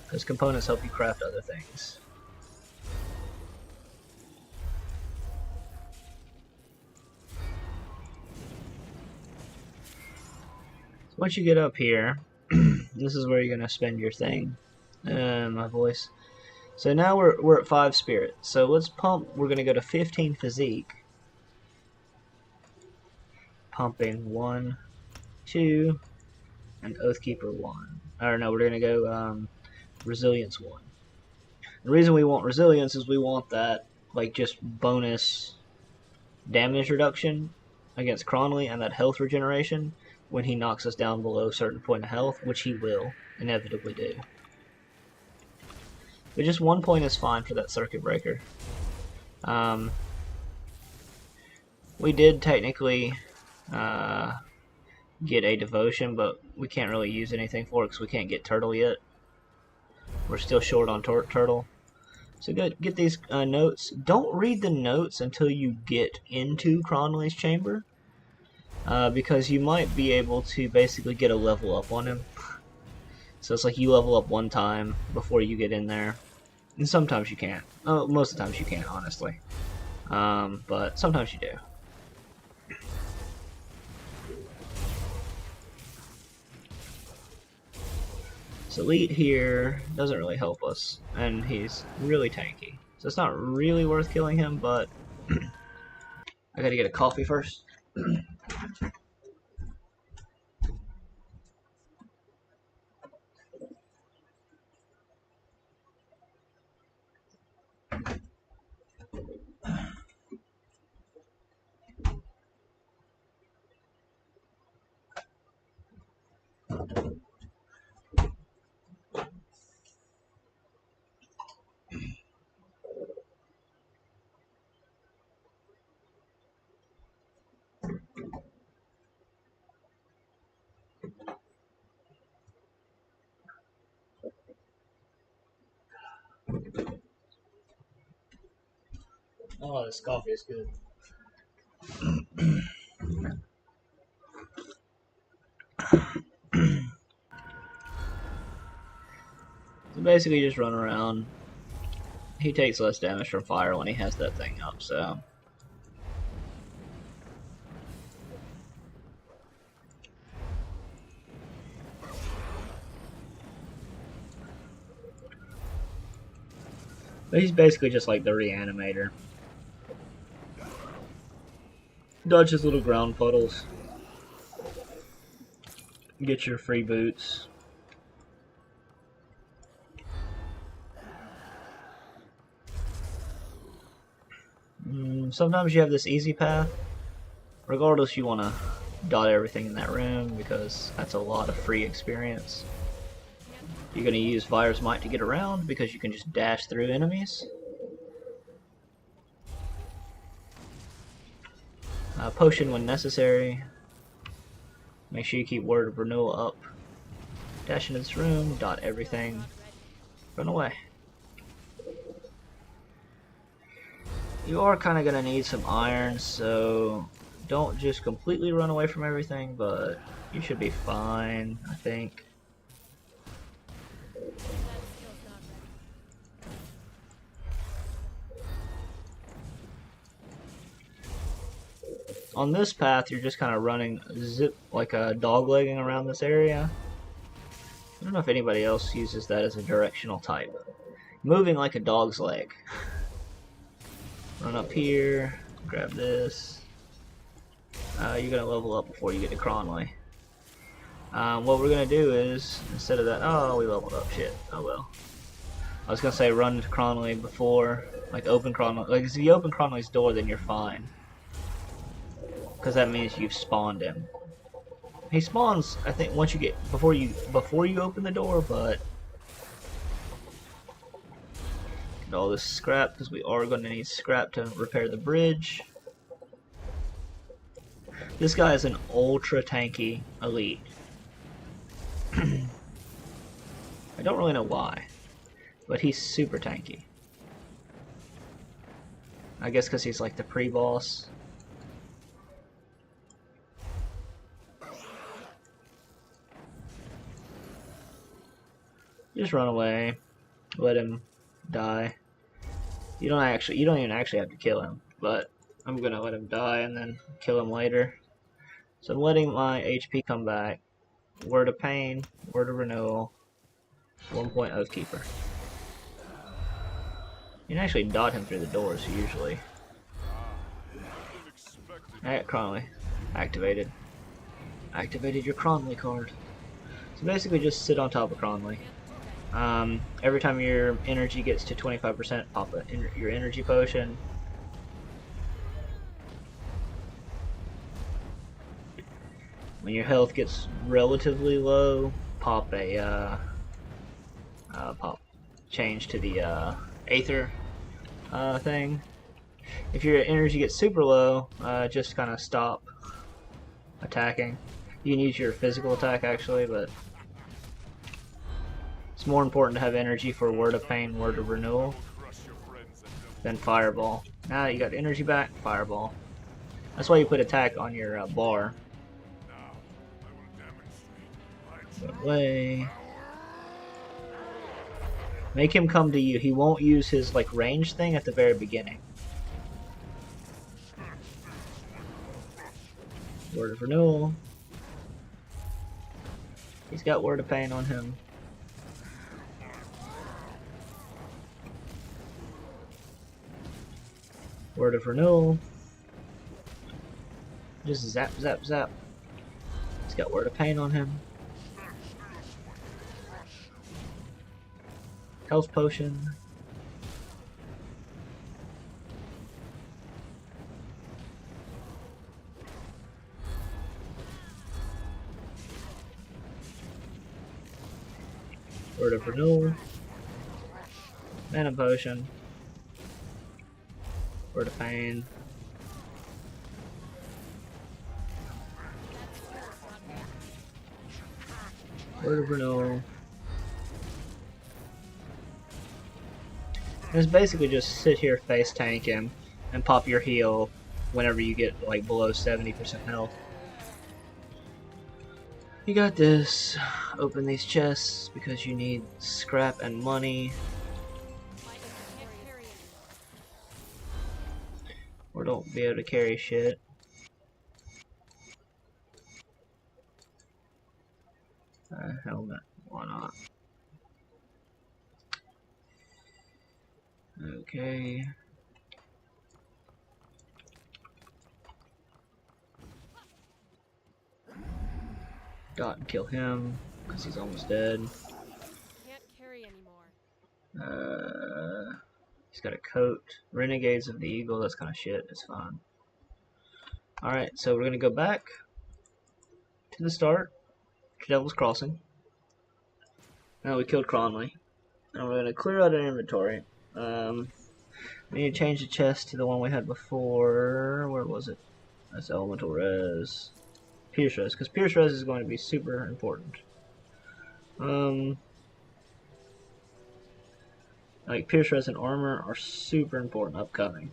because components help you craft other things. Once you get up here, this is where you're gonna spend your thing. My voice. So now we're at 5 spirit. So let's pump. We're gonna go to 15 physique. Pumping 1, 2, and Oathkeeper 1. Or no, we're gonna go resilience 1. The reason we want resilience is we want that just bonus damage reduction against Cronley and that health regeneration when he knocks us down below a certain point of health, which he will inevitably do. But just 1 point is fine for that circuit breaker. We did technically get a devotion, but we can't really use anything for it because we can't get turtle yet. We're still short on turtle. So get these notes. Don't read the notes until you get into Cronley's chamber, because you might be able to basically get a level up on him. So it's like you level up one time before you get in there, and sometimes you can't. Most of the times you can't, honestly, but sometimes you do. So Elite here doesn't really help us, and he's really tanky. So it's not really worth killing him, but I gotta get a coffee first. Oh, this coffee is good. So basically just run around. He takes less damage from fire when he has that thing up, so. But he's basically just like the reanimator. Dodge his little ground puddles. Get your free boots. Sometimes you have this easy path. Regardless, you want to dot everything in that room because that's a lot of free experience. You're going to use Fire's Might to get around because you can just dash through enemies. Potion when necessary. Make sure you keep Word of Renewal up. Dash into this room, dot everything, run away. You are kind of going to need some iron, so don't just completely run away from everything, but you should be fine, I think. On this path, you're just kind of running zip like a dog-legging around this area. I don't know if anybody else uses that as a directional type. Moving like a dog's leg. Run up here, grab this. You're gonna level up before you get to Cronley. What we're gonna do is, instead of that, oh, we leveled up, shit, oh well. I was gonna say run to Cronley before, like open Cronley, like if you open Cronley's door then you're fine. Because that means you've spawned him. He spawns, I think, once you get before you open the door, but get all this scrap because we are going to need scrap to repair the bridge. This guy is an ultra tanky elite. I don't really know why, but he's super tanky. I guess because he's like the pre-boss. Just run away, let him die. You don't even actually have to kill him, but I'm gonna let him die and then kill him later. So I'm letting my HP come back. Word of Pain, Word of Renewal, 1 point Oathkeeper. You can actually dot him through the doors usually. Alright, Cronley. Activated. Activated your Cronley card. So basically just sit on top of Cronley. Every time your energy gets to 25%, pop your energy potion. When your health gets relatively low, pop a change to the Aether thing. If your energy gets super low, just kind of stop attacking. You can use your physical attack actually, but it's more important to have energy for Word of Pain, Word of Renewal than Fireball. Now that you got energy back, Fireball. That's why you put attack on your bar. Get away. Make him come to you. He won't use his like range thing at the very beginning. Word of Renewal. He's got Word of Pain on him. Word of Renewal. Just zap, zap, zap. He's got Word of Pain on him. Health Potion. Word of Renewal. Mana Potion. Word of Pain. Word of Renewal. And it's basically just sit here, face tank him, and pop your heal whenever you get like below 70% health. You got this. Open these chests because you need scrap and money. Or don't be able to carry shit. Helmet. Why not? Okay. Dot and kill him because he's almost dead. Can't carry anymore. He's got a coat. Renegades of the Eagle. That's kind of shit. It's fine. Alright, so we're gonna go back to the start. To Devil's Crossing. Now we killed Cronley. And we're gonna clear out our inventory. We need to change the chest to the one we had before. Where was it? That's Elemental Res. Pierce Res, because Pierce Res is going to be super important. Like Pierce Res and Armor are super important upcoming.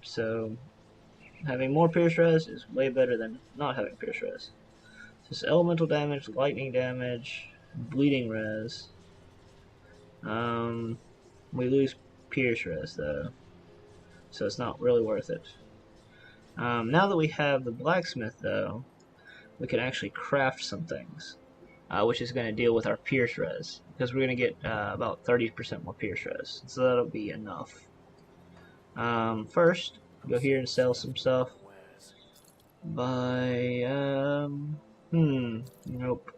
So having more Pierce Res is way better than not having Pierce Res. So it's Elemental damage, Lightning damage, Bleeding Res. We lose Pierce Res though, so it's not really worth it. Now that we have the blacksmith though, we can actually craft some things, which is going to deal with our Pierce Res, because we're going to get about 30% more Pierce Res, so that'll be enough. First, go here and sell some stuff. Buy, nope.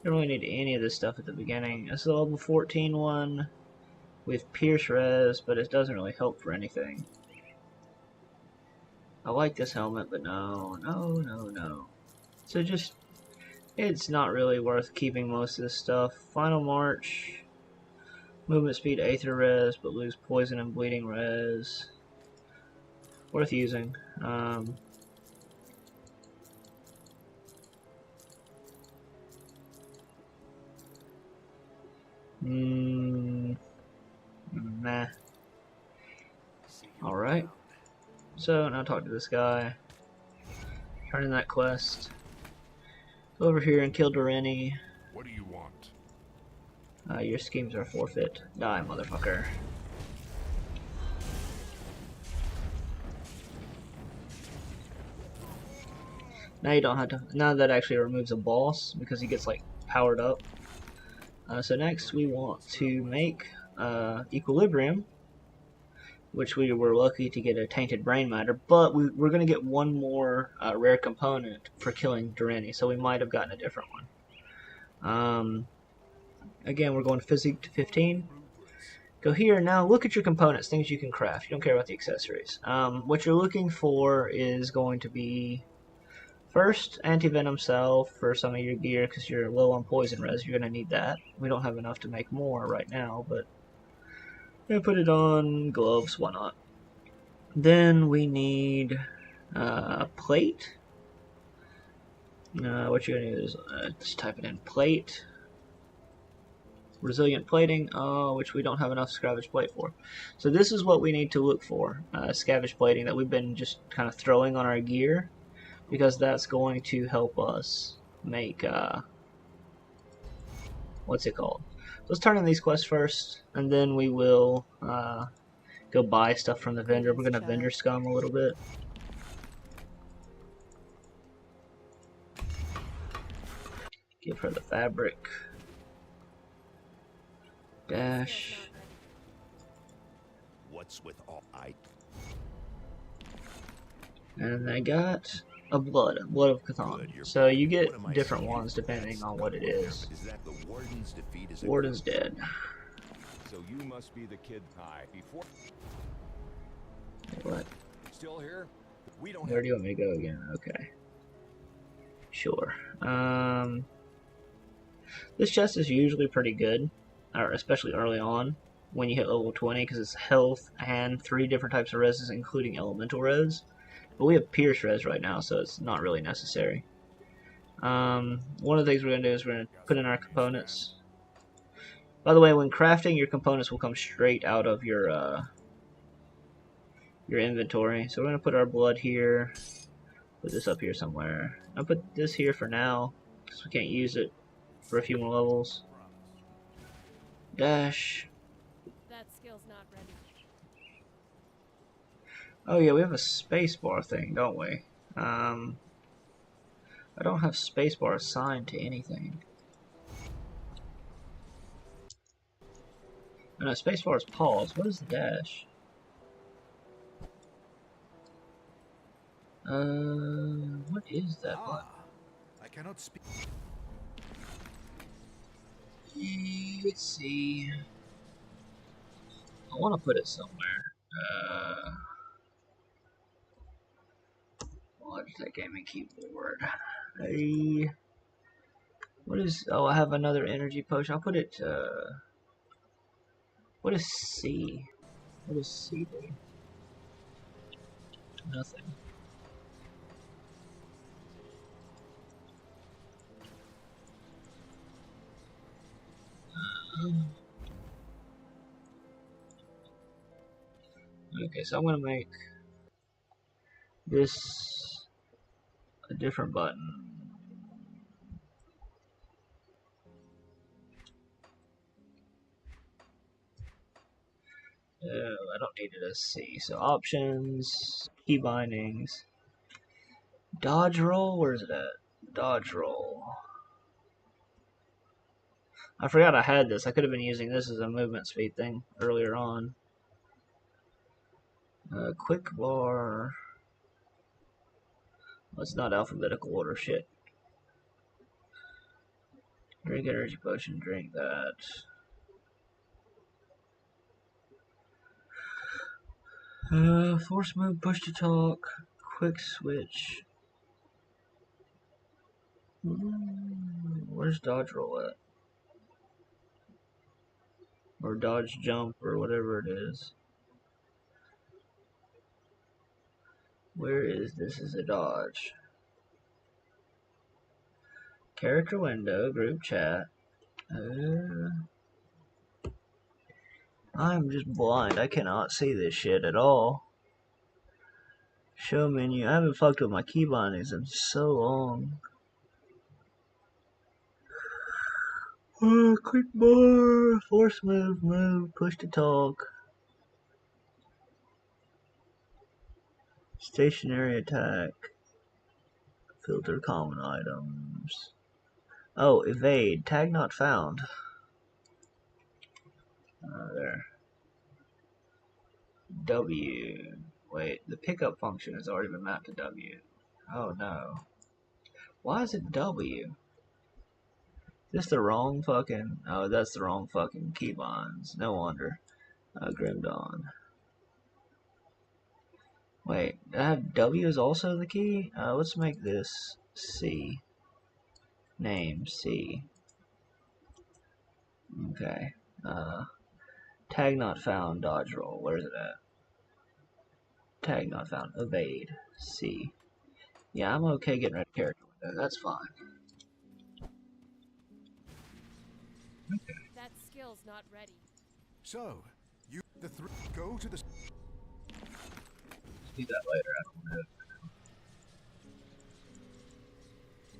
Don't really need any of this stuff at the beginning. It's a level 14 one with Pierce Res, but it doesn't really help for anything. I like this helmet, but no. So just, it's not really worth keeping most of this stuff. Final March, movement speed, Aether Res, but lose poison and bleeding res. Worth using. Nah. Alright. So, now talk to this guy. Turn in that quest. Go over here and kill Doreni. What do you want? Your schemes are forfeit. Die, motherfucker. Now you don't have to. Now that actually removes a boss because he gets like powered up. So next we want to make Equilibrium, which we were lucky to get a Tainted Brain Matter, but we're going to get one more rare component for killing Doreni, so we might have gotten a different one. Again, we're going Physique to 15. Go here, now look at your components, things you can craft. You don't care about the accessories. What you're looking for is going to be First, anti-venom salve for some of your gear because you're low on poison res. You're going to need that. We don't have enough to make more right now, but put it on gloves, why not? Then we need plate. What you're going to do is just type it in plate. Resilient plating, which we don't have enough scavenge plate for. So this is what we need to look for, scavenge plating that we've been just kind of throwing on our gear, because that's going to help us make, what's it called? Let's turn in these quests first, and then we will go buy stuff from the vendor. We're going to vendor scum a little bit. Give her the fabric. Dash. What's with all And I got a blood of Cthulhu. So you get different ones depending on what it is. Is that the warden's defeat is Warden's dead. So you must be the kid high before. What? Still here? We don't. Where do you want me to go again? Okay. Sure. This chest is usually pretty good, or especially early on when you hit level 20, because it's health and 3 different types of reses, including elemental res. But we have pierce res right now, so it's not really necessary. One of the things we're going to do is we're going to put in our components. By the way, when crafting, your components will come straight out of your inventory. So we're going to put our blood here, put this up here somewhere. I'll put this here for now, because we can't use it for a few more levels. Dash. That skill's not ready. Oh yeah, we have a spacebar thing, don't we? I don't have spacebar assigned to anything. Oh, no, spacebar is pause. What is the dash? What is that button? I cannot speak. Let's see. I want to put it somewhere. Logitech gaming keyboard. What is? Oh, I have another energy potion. I'll put it. What is C? What does C do? Nothing. Okay, so I'm gonna make this a different button. I don't need it as C. So options, key bindings, dodge roll. Where is it at? Dodge roll. I forgot I had this. I could have been using this as a movement speed thing earlier on. Quick bar. Well, it's not alphabetical order. Shit. Drink energy potion. Drink that. Force move, push to talk, quick switch. Where's dodge roll at? Or dodge jump, or whatever it is. Where is this? Is a dodge. Character window, group chat. I'm just blind. I cannot see this shit at all. Show menu. I haven't fucked with my key bindings in so long. Quick bar, force move, move, push to talk. Stationary attack. Filter common items. Oh, evade. Tag not found. There. W. Wait, the pickup function has already been mapped to W. Oh no. Why is it W? Is this the wrong fucking... Oh, that's the wrong fucking keybinds. No wonder. Grim Dawn. Wait, I have W is also the key? Let's make this C. Name C. Okay. Tag not found, dodge roll. Where's it at? Tag not found, evade C. Yeah, I'm okay getting rid of character window. That's fine. That skill's not ready. So, go to the. Do that later. I don't want to do it.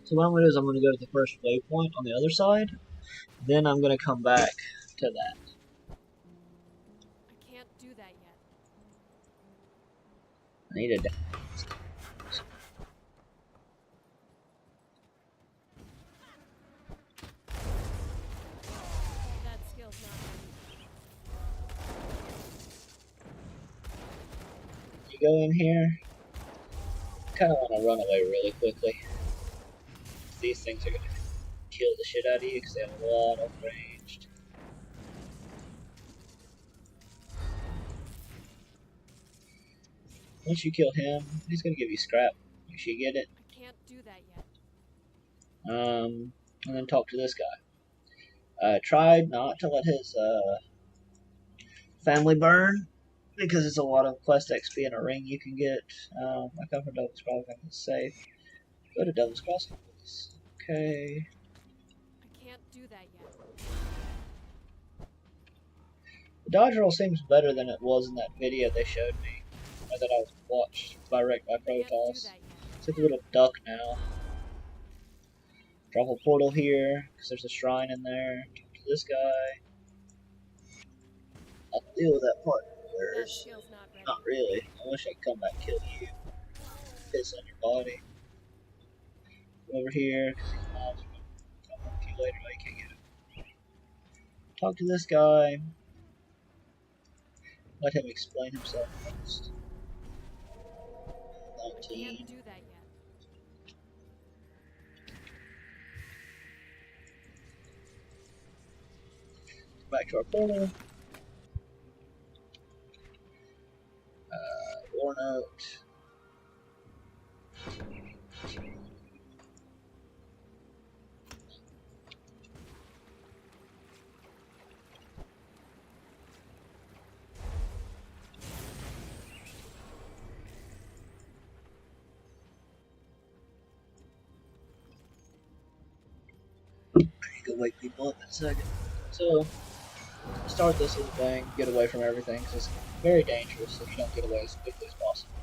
So what I'm going to do is I'm going to go to the first waypoint on the other side. Then I'm going to come back to that. I can't do that yet. I need a. That skill's not ready. You go in here. Kind of want to run away really quickly. These things are going to kill the shit out of you because they have a lot of ranged. Once you kill him, he's going to give you scrap. You should get it. I can't do that yet. And then talk to this guy. Tried not to let his family burn because it's a lot of quest XP in a ring you can get. I come from Devil's Crossing, it's safe. Go to Devil's Crossing, please. Okay. I can't do that yet. The dodge roll seems better than it was in that video they showed me, or that I watched by Can't do Protoss. that yet. It's like a little duck now. Drop a portal here, because there's a shrine in there. Talk to this guy. I'll deal with that part That first. skill's not ready. Not really. I wish I could come back and kill you. Piss on your body. Go over here, because these mobs are going to come up to you later. I can't get him. Talk to this guy. Let him explain himself first. Can't 19. do that yet. Back to our portal. War note. I need to wake people up in a second. So, start this little thing, get away from everything, because it's very dangerous if you don't get away as quickly as possible.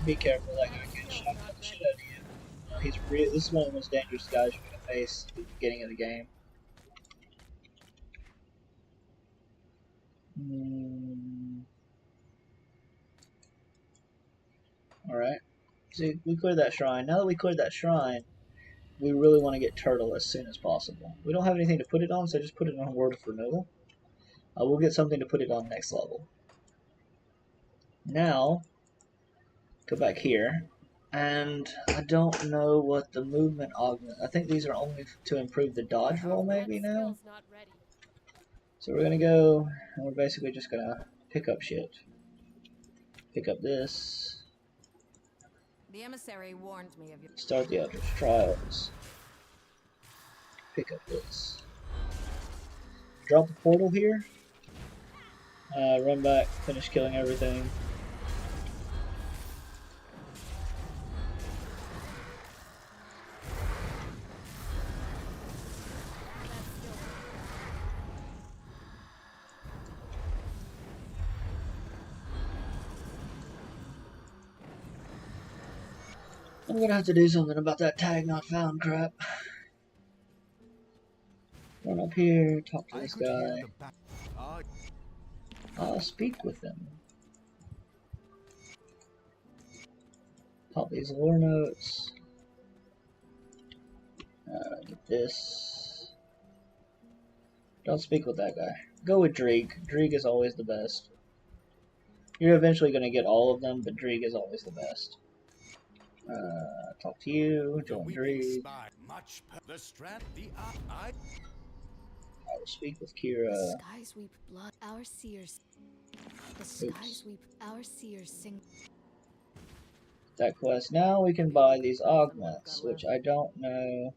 Be careful, that guy can shotgun the shit out of you. This is one of the most dangerous guys you're going to face at the beginning of the game. Alright. See, we cleared that shrine. Now that we cleared that shrine, we really want to get Turtle as soon as possible. We don't have anything to put it on, so just put it on Word of Renewal. We'll get something to put it on next level. Now, go back here, and I don't know what the movement augment. I think these are only to improve the dodge roll maybe That now. skill's not ready. So we're gonna go, and we're basically just gonna pick up shit. Pick up this. The emissary warned me of your. Start the Eldritch Trials. Pick up this. Drop the portal here. Run back, finish killing everything. I'm gonna have to do something about that tag not found crap. Run up here, talk to this guy. I'll speak with him. Pop these lore notes. Get this. Don't speak with that guy. Go with Drieg. Drieg is always the best. You're eventually gonna get all of them, but Drieg is always the best. Talk to you, join Drieg. I will speak with Kira. Skies weep blood. Our seers. The skies we our seers sing. That quest. Now we can buy these augments, which I don't know.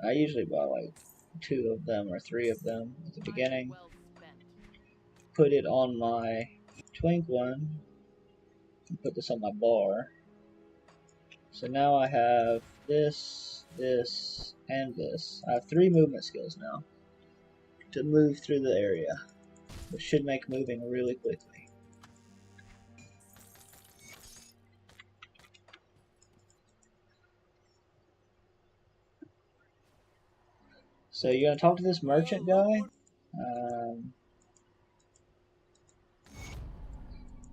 I usually buy like 2 of them or 3 of them at the beginning. Put it on my twink one. And put this on my bar. So now I have this, this, and this. I have 3 movement skills now to move through the area, which should make moving really quickly. So you're gonna talk to this merchant guy.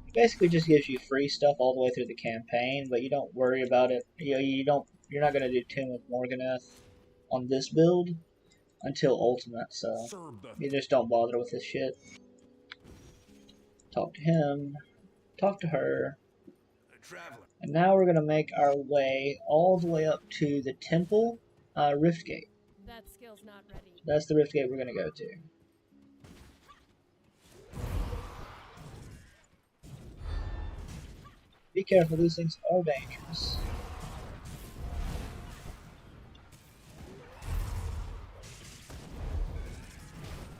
It basically just gives you free stuff all the way through the campaign, but you don't worry about it. You're not gonna do Tomb of Morganeth on this build until Ultimate, so you just don't bother with this shit. Talk to him, talk to her, and now we're gonna make our way all the way up to the Temple Rift Gate. That skill's not ready. That's the Rift Gate we're gonna go to. Be careful, these things are dangerous.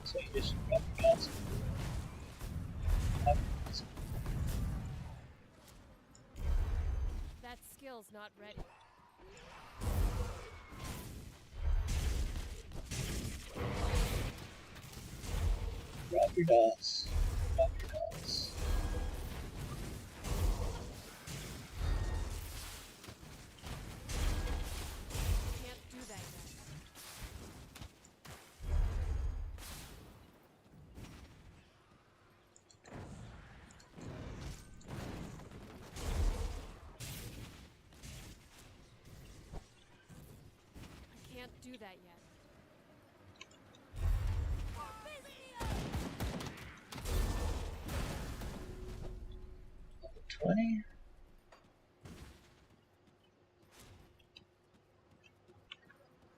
So you just grab your guns. That skill's not ready. Grab your dots. Grab your dots. Can't do that yet. I can't do that yet. Level 20.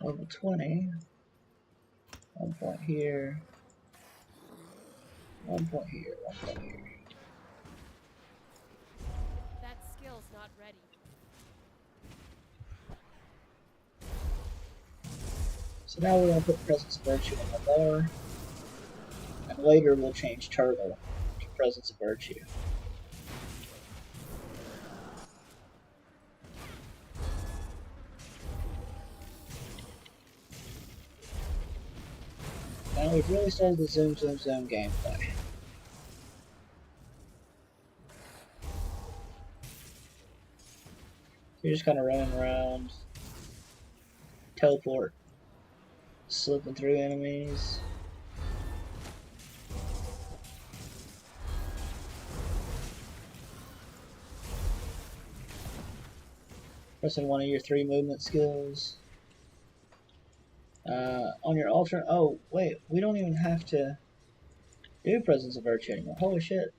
Level 20. 1 point here. 1 point here. 1 point here. That skill's not ready. So now we're going to put Presence of Virtue on the bar. And later we'll change Turtle to Presence of Virtue. Now we've really started the zoom gameplay. You're just kind of running around, teleport, slipping through enemies. Pressing one of your 3 movement skills. On your alternate. Oh, wait, we don't even have to do Presence of Virtue anymore. Holy shit.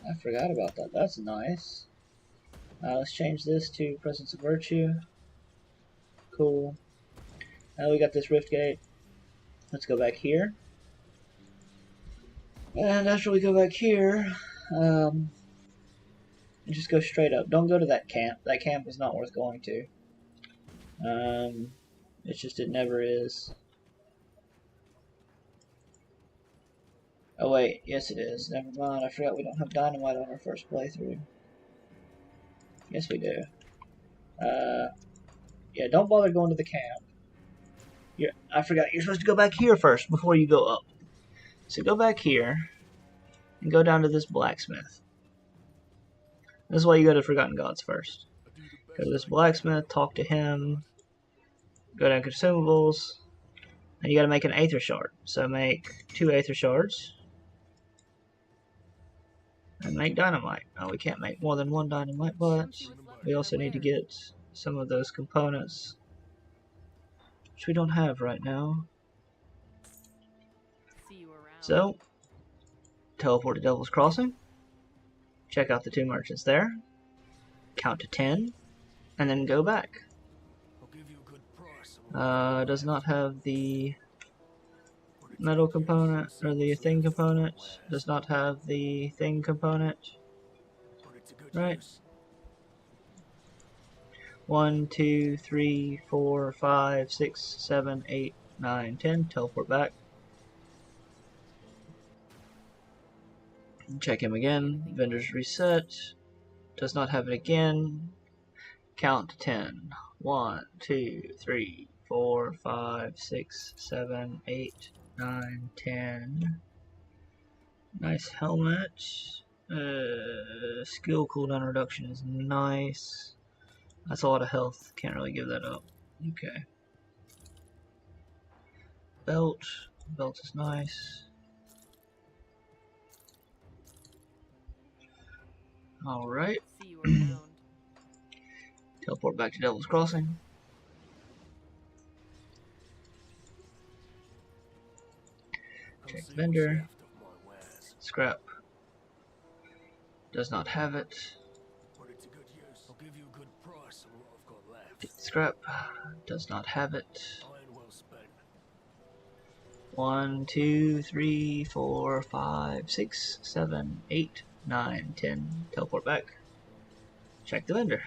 I forgot about that. That's nice. Let's change this to Presence of Virtue. Cool. Now we got this Rift Gate. Let's go back here. And after we go back here, just go straight up. Don't go to that camp. That camp is not worth going to. It's just, it never is. Oh wait, yes it is. Never mind, I forgot we don't have dynamite on our first playthrough. Yes we do. Yeah, don't bother going to the camp. I forgot, you're supposed to go back here first before you go up. So go back here, and go down to this blacksmith. This is why you go to Forgotten Gods first. Go to this blacksmith, talk to him, go down to consumables, and you gotta make an aether shard. So make 2 aether shards, and make dynamite. Now we can't make more than 1 dynamite, but we also need to get some of those components, which we don't have right now. So, teleport to Devil's Crossing, check out the 2 merchants there, count to 10, and then go back. Does not have the metal component, or the thing component. Does not have the thing component. Right. 1, 2, 3, 4, 5, 6, 7, 8, 9, 10. Teleport back. Check him again. Vendors reset. Does not have it again. Count to 10. 1, 2, 3, 4, 5, 6, 7, 8, 9, 10. Nice helmet. Skill cooldown reduction is nice. That's a lot of health. Can't really give that up. Okay. Belt. Belt is nice. Alright. See you around. Teleport back to Devil's Crossing. Check vendor. Scrap. Does not have it. Scrap. Does not have it. 1, 2, 3, 4, 5, 6, 7, 8, 9, 10. Teleport back. Check the vendor.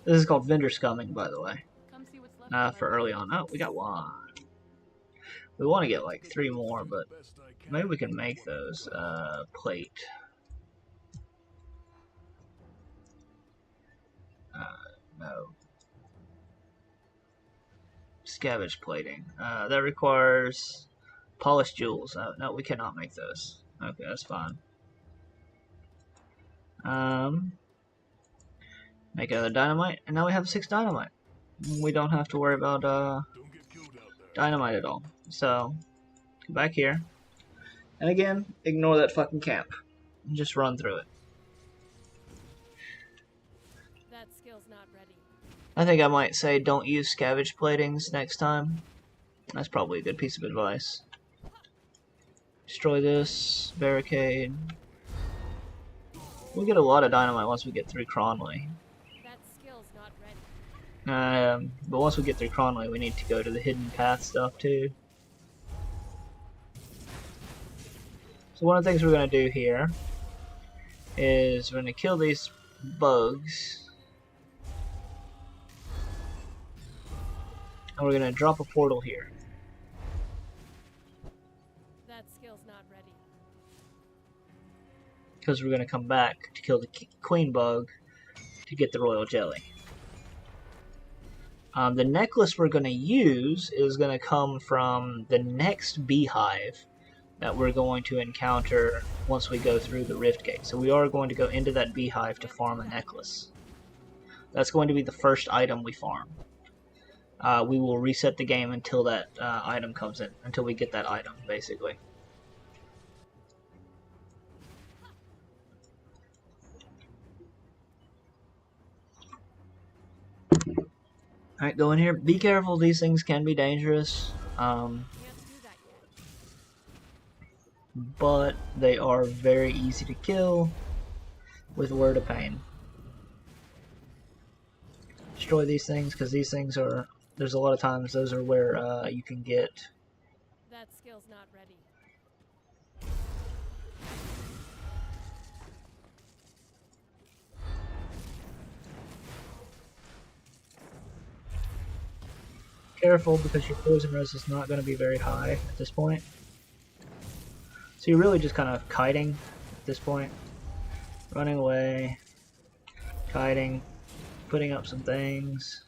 This is called vendor scumming, by the way. Come see what's left For early on. Oh, we got 1. We want to get like 3 more, but maybe we can make those. Plate. No. Scavenge plating. That requires polished jewels. No, we cannot make those. Okay, that's fine. Make another dynamite, and now we have 6 dynamite. We don't have to worry about dynamite at all. So, come back here. And again, ignore that fucking camp. Just run through it. That skill's not ready. I think I might say don't use scavenge platings next time. That's probably a good piece of advice. Destroy this barricade. We'll get a lot of dynamite once we get through Cronley. That skill's not ready. But once we get through Cronley, we need to go to the hidden path stuff too. So one of the things we're going to do here is we're going to kill these bugs. And we're going to drop a portal here. That skill's not ready. Because we're going to come back to kill the queen bug to get the royal jelly. The necklace we're going to use is going to come from the next beehive that we're going to encounter once we go through the rift gate. So we are going to go into that beehive to farm a necklace. That's going to be the first item we farm. We will reset the game until that item comes in, until we get that item, basically. Alright, go in here. Be careful, these things can be dangerous. Can't do that yet. But they are very easy to kill with Word of Pain. Destroy these things, because these things are, there's a lot of times those are where you can get. That skill's not ready. Careful, because your poison res is not going to be very high at this point. So you're really just kind of kiting at this point. Running away, kiting, putting up some things.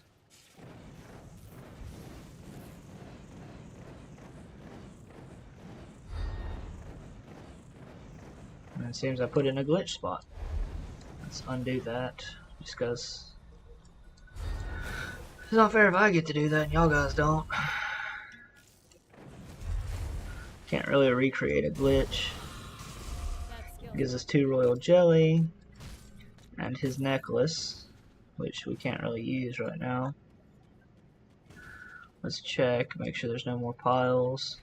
And it seems I put in a glitch spot. Let's undo that, just because it's not fair if I get to do that and y'all guys don't. Can't really recreate a glitch. That skill Gives us 2 royal jelly and his necklace, which we can't really use right now. Let's check, make sure there's no more piles.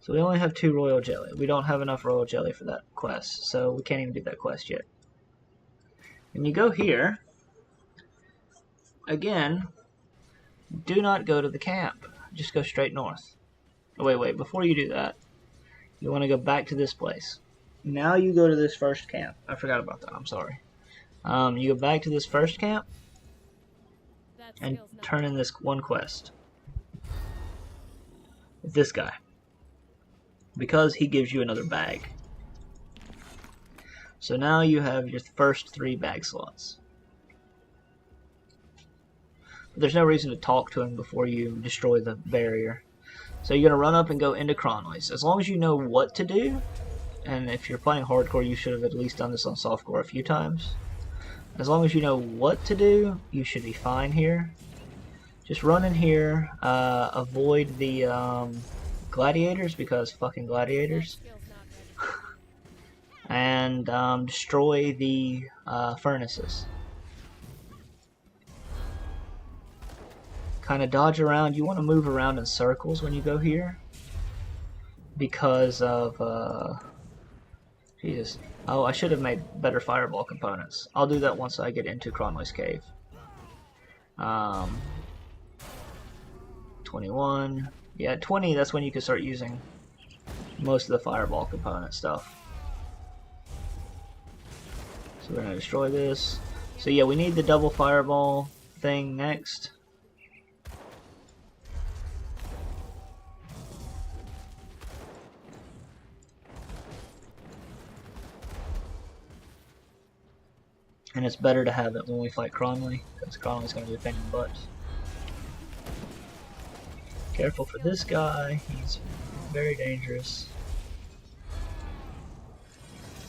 So we only have 2 royal jelly. We don't have enough royal jelly for that quest, so we can't even do that quest yet. And you go here, again, do not go to the camp. just go straight north. Oh, wait, before you do that, you want to go back to this place. Now you go to this first camp. I forgot about that, I'm sorry. You go back to this first camp That and skill's not turn in this one quest. With this guy. Because he gives you another bag. So now you have your first 3 bag slots. But there's no reason to talk to him before you destroy the barrier. So you're going to run up and go into Chronoise. As long as you know what to do, and if you're playing hardcore you should have at least done this on softcore a few times. As long as you know what to do, you should be fine here. Just run in here, avoid the gladiators, because fucking gladiators. skill's not ready. And destroy the furnaces. Kind of dodge around. You want to move around in circles when you go here because of Jesus. Oh, I should have made better fireball components. I'll do that once I get into Chronoise Cave. 21. Yeah, 20, that's when you can start using most of the fireball component stuff. So we're going to destroy this. So yeah, we need the double fireball thing next. And it's better to have it when we fight Cronley, because Cronley's going to be a pain in the butt. Careful for this guy, he's very dangerous.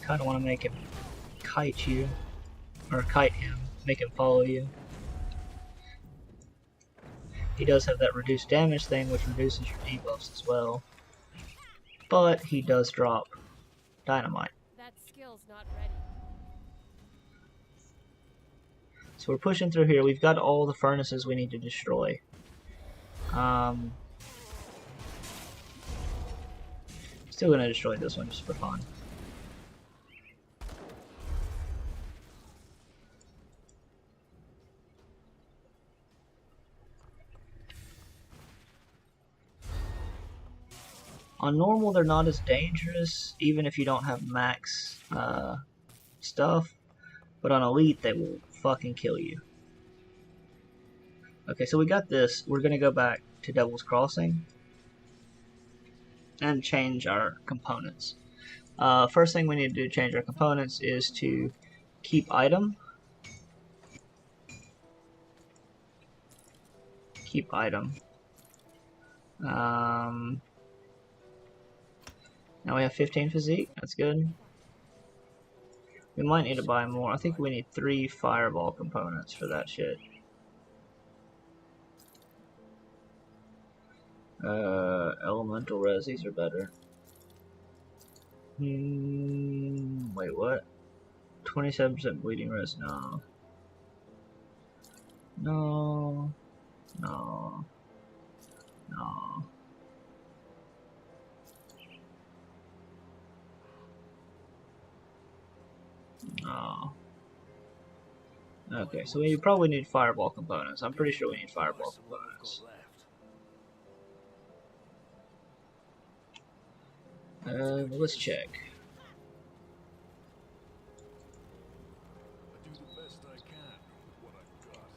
Kind of want to make him kite you, or kite him, make him follow you. He does have that reduced damage thing, which reduces your debuffs as well. But he does drop dynamite. That skill's not ready. So we're pushing through here. We've got all the furnaces we need to destroy. Still gonna destroy this one just for fun. On normal, they're not as dangerous, even if you don't have max stuff. But on elite, they will fucking kill you. Okay, so we got this. We're gonna go back to Devil's Crossing and change our components. First thing we need to do to change our components is to keep item. Keep item. Now we have 15 physique. That's good. We might need to buy more. I think we need 3 fireball components for that shit. Elemental resis are better. Wait, what? 27% bleeding res? No. No. No. No. No. Okay, so we probably need fireball components. I'm pretty sure we need fireball components. Let's check. I do the best I can with what I've got.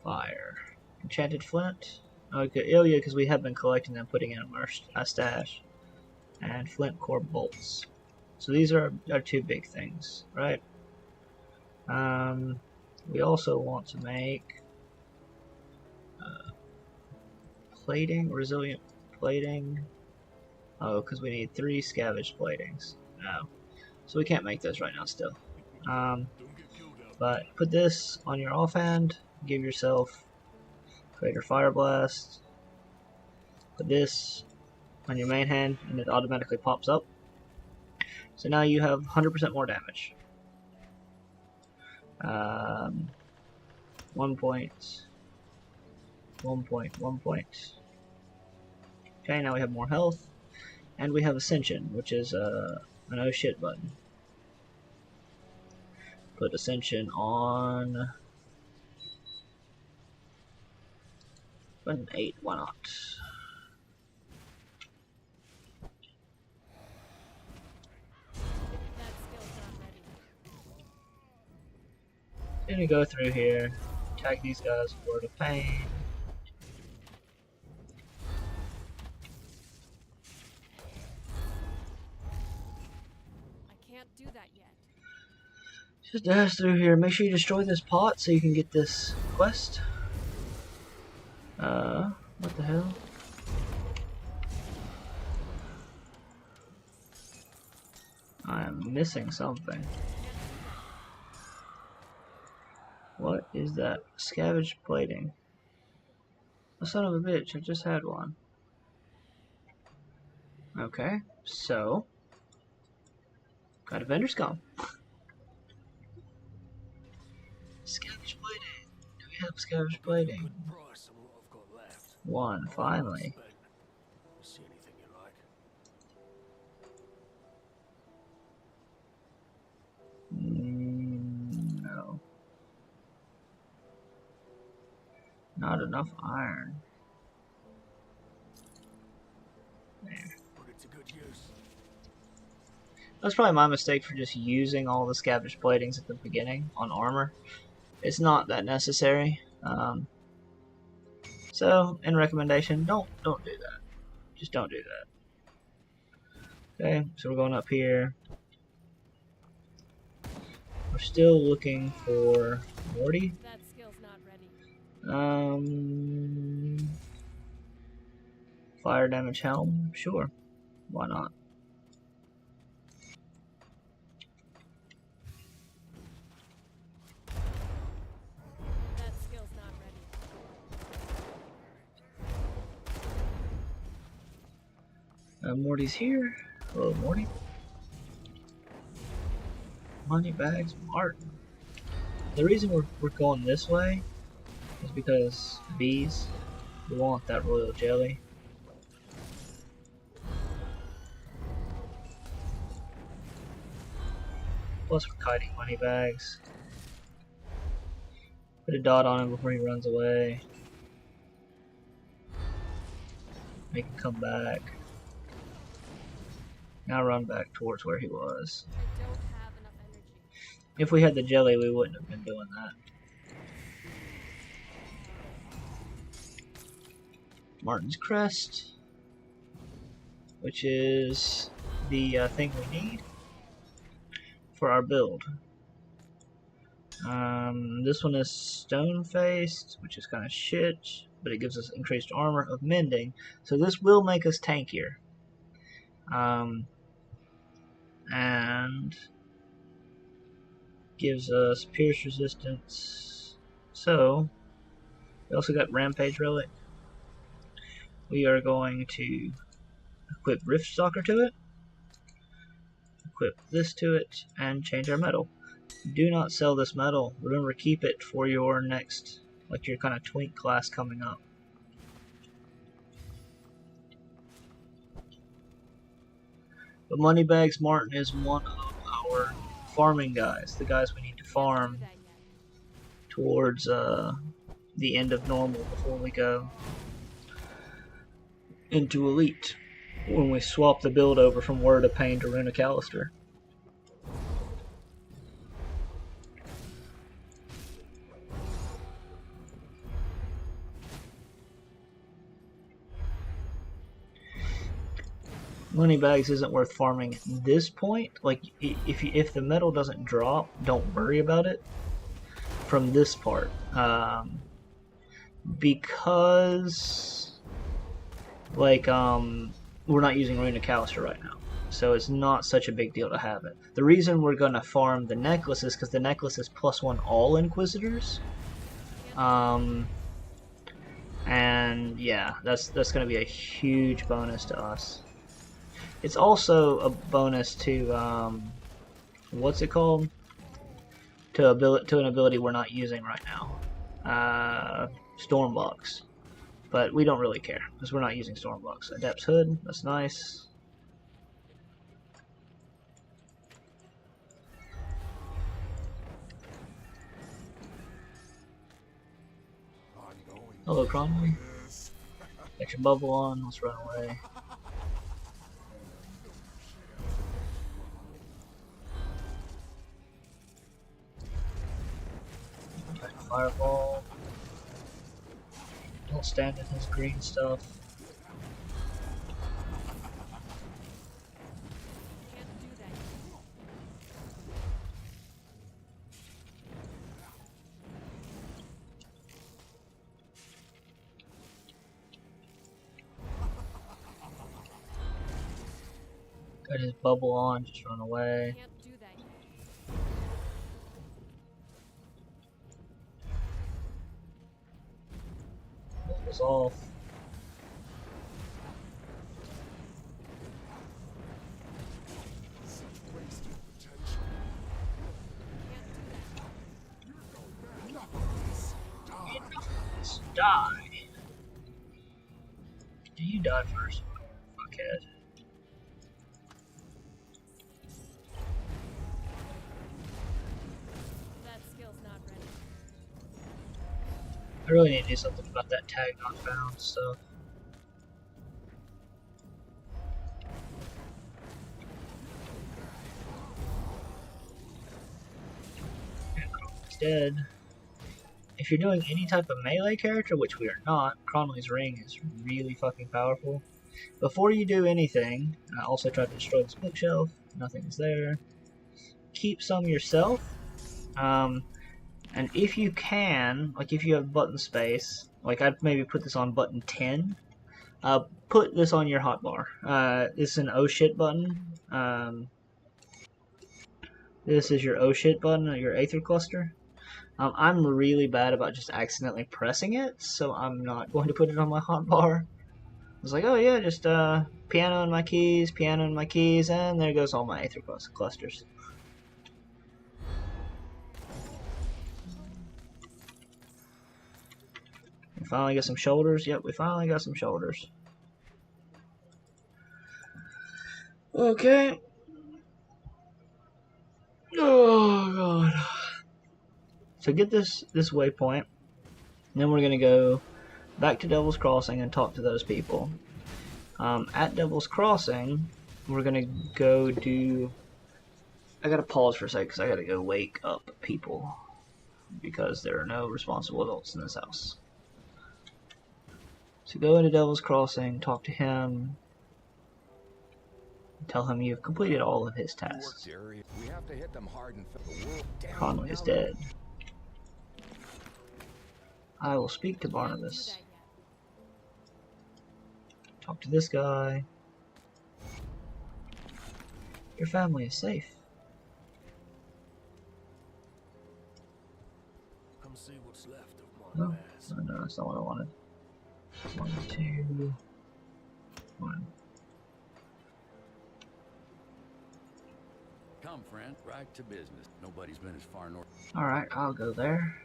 Fire. Enchanted flint. Okay, oh yeah, because we have been collecting them, putting in our stash. And flint core bolts. So these are our 2 big things, right? We also want to make plating, resilient plating. Oh, because we need 3 scavenged platings. No. So we can't make those right now still. But put this on your offhand, give yourself greater fire blast. Put this on your main hand and it automatically pops up. So now you have 100% more damage. 1 point. 1 point. 1 point. Okay, now we have more health. And we have Ascension, which is an oh shit button. Put Ascension on But an 8, why not? That skill's not ready. Gonna go through here, attack these guys, Word of Pain. I can't do that yet. Just dash through here. Make sure you destroy this pot so you can get this quest. What the hell? I am missing something. What is that? Scavenge plating. Oh, son of a bitch, I just had one. Okay, so got a vendor's gone. Scavenge plating. Do we have scavenge plating? Price on what I've got left. One, finally. See anything you like? No. Not enough iron. There. Put it to good use. That's probably my mistake for just using all the scavenge platings at the beginning on armor. It's not that necessary. So, in recommendation, don't do that. Just don't do that. Okay, so we're going up here. We're still looking for Morty. That skill's not ready. Fire damage helm, sure. Why not? That skill's not ready. Morty's here. Hello, Morty. Money bags, Martin. The reason we're going this way is because bees. We want that royal jelly. Plus we're kiting money bags. Put a dot on him before he runs away. Make him come back. Now run back towards where he was. I don't have enough energy. If we had the jelly, we wouldn't have been doing that. Martin's Crest, which is the thing we need for our build. This one is stone faced, which is kind of shit, but it gives us increased armor of mending, so this will make us tankier. And gives us pierce resistance. So we also got Rampage Relic. We are going to equip Rift Stalker to it, equip this to it, and change our metal. Do not sell this metal. Remember, keep it for your next, like your kind of twink class coming up. But Moneybags Martin is one of our farming guys, the guys we need to farm towards the end of normal before we go into Elite, when we swap the build over from Word of Pain to Rune of Callister. Moneybags isn't worth farming at this point. Like, if the metal doesn't drop, don't worry about it from this part, because like we're not using Rune of Callister right now, so it's not such a big deal to have it. The reason we're gonna farm the necklace is because the necklace is +1 all Inquisitors, and yeah, that's gonna be a huge bonus to us. It's also a bonus to what's it called? To an ability we're not using right now, Stormbox. But we don't really care because we're not using Stormbox. Adept's Hood, that's nice. Hello, Cromwell. Got your bubble on, let's run away. Got a fireball. Don't stand in his green stuff. Can't do that. Got his bubble on, just run away. Can't do that yet. Bubble's off. Die. Do you die first? Fuckhead. That skill's not ready. I really need to do something about that tag not found stuff. He's dead. If you're doing any type of melee character, which we are not, Cronley's Ring is really fucking powerful. Before you do anything, I also tried to destroy this bookshelf. Nothing's there. Keep some yourself. And if you can, like if you have button space, like I'd maybe put this on button 10. Put this on your hotbar. This is an oh shit button. This is your oh shit button, or your Aether cluster. I'm really bad about just accidentally pressing it, so I'm not going to put it on my hotbar. I was like, oh yeah, just piano and my keys, and there goes all my Aether clusters. We finally got some shoulders. Yep, we finally got some shoulders. Okay. Oh god. So get this waypoint, and then we're gonna go back to Devil's Crossing and talk to those people. At Devil's Crossing, we're gonna go do. I gotta pause for a second because I gotta go wake up people because there are no responsible adults in this house. So go into Devil's Crossing, talk to him, tell him you've completed all of his tasks. We have to hit them hard and the world. Conley is dead. I will speak to Can't do Barnabas. that yet. Talk to this guy. Your family is safe. Come see what's left of my No, wares. no, that's not what I wanted. 1, 2, 1. Come, friend, right to business. Nobody's been as far north. Alright, I'll go there.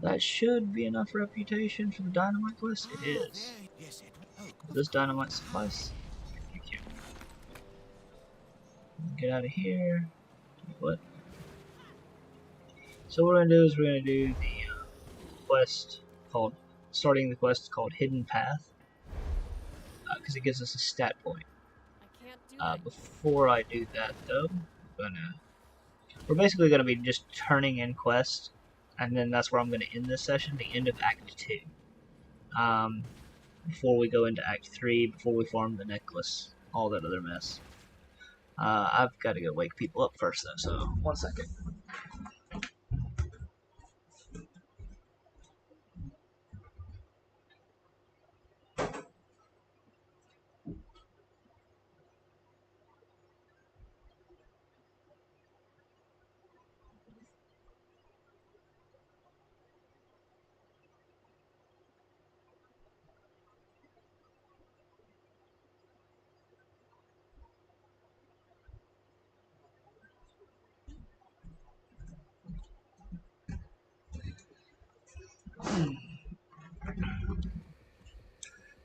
That should be enough reputation for the dynamite quest. It is. Yes, it will. Does this dynamite suffice? Thank you. Get out of here. What? So what we're gonna do is we're gonna do the quest called, starting the quest called Hidden Path, because it gives us a stat point. I can't do that. Before I do that though, we're basically gonna be just turning in quests, and then that's where I'm gonna end this session, the end of Act 2. Before we go into Act 3, before we farm the necklace, all that other mess. I've got to go wake people up first though, so 1 second.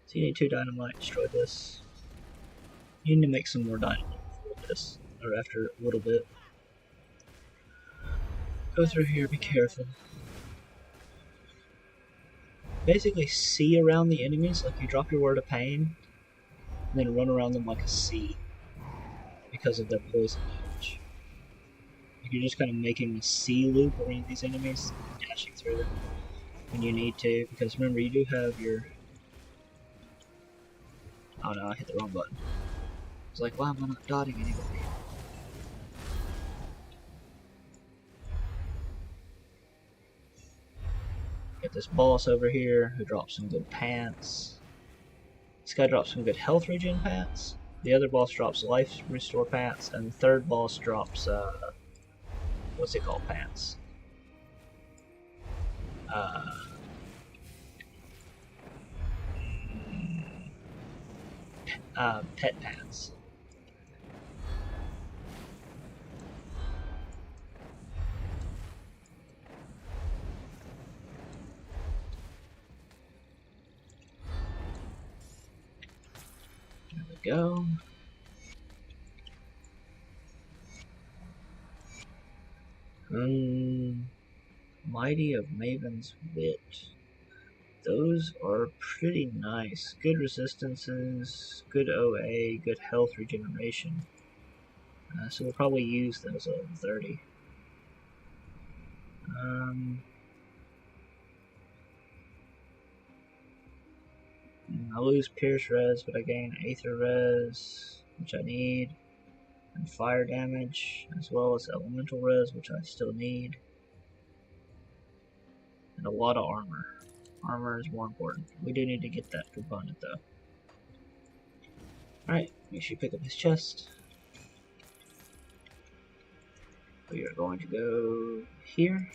So you need 2 dynamite, destroy this. You need to make some more dynamite before this, or after a little bit. Go through here, be careful. basically see around the enemies, like you drop your word of pain, and then run around them like a C because of their poison damage. Like you're just kind of making a C loop around these enemies, dashing through them when you need to, because remember, you do have your... Oh no, I hit the wrong button. It's like, why am I not dotting anybody? Get this boss over here who drops some good pants. This guy drops some good health regen pants. The other boss drops life restore pants, and the third boss drops what's it called, pants? Pet pants. There we go. Mighty of Maven's Wit. Those are pretty nice. Good resistances, good OA, good health regeneration. So we'll probably use those at level 30. I lose Pierce Res, but I gain Aether Res, which I need, and Fire Damage, as well as Elemental Res, which I still need, and a lot of armor. Armor is more important. We do need to get that component, though. Alright, make sure you pick up his chest. We are going to go here.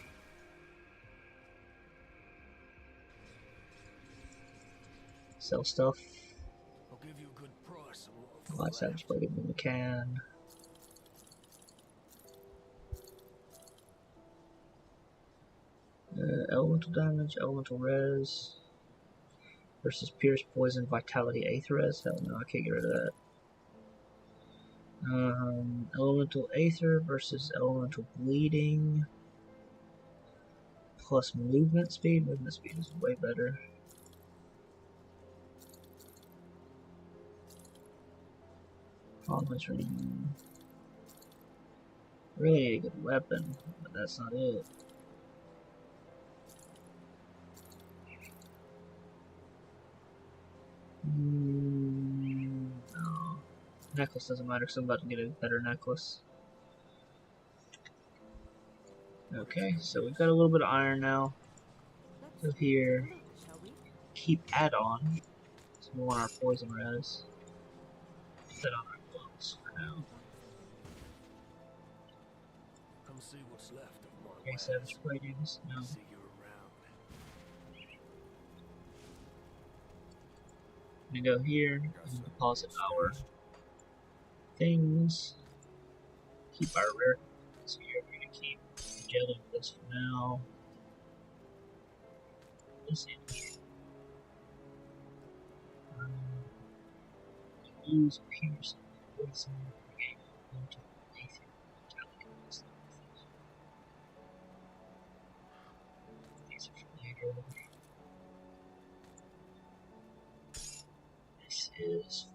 Sell stuff. I'll give you a good price. And Light Savage Blade when we can. Elemental damage, elemental res. Versus Pierce, Poison, Vitality, Aether Res. Hell no, I can't get rid of that. Elemental Aether versus Elemental Bleeding. Plus movement speed. Movement speed is way better. Almost ready. Really need a good weapon, but that's not it. No. Necklace doesn't matter because I'm about to get a better necklace. Okay, so we've got a little bit of iron now. Go here. Keep add-on. So we want our poison res. Put that on our gloves for now. come see what's left of my Okay, Savage Platings. No. See you around. I'm gonna go here and deposit our things. Keep our rare coins here. We're gonna keep jelly with this for now. This in here. Use Pierce Poison. Okay, into Aether Vitality. These are for later. This is.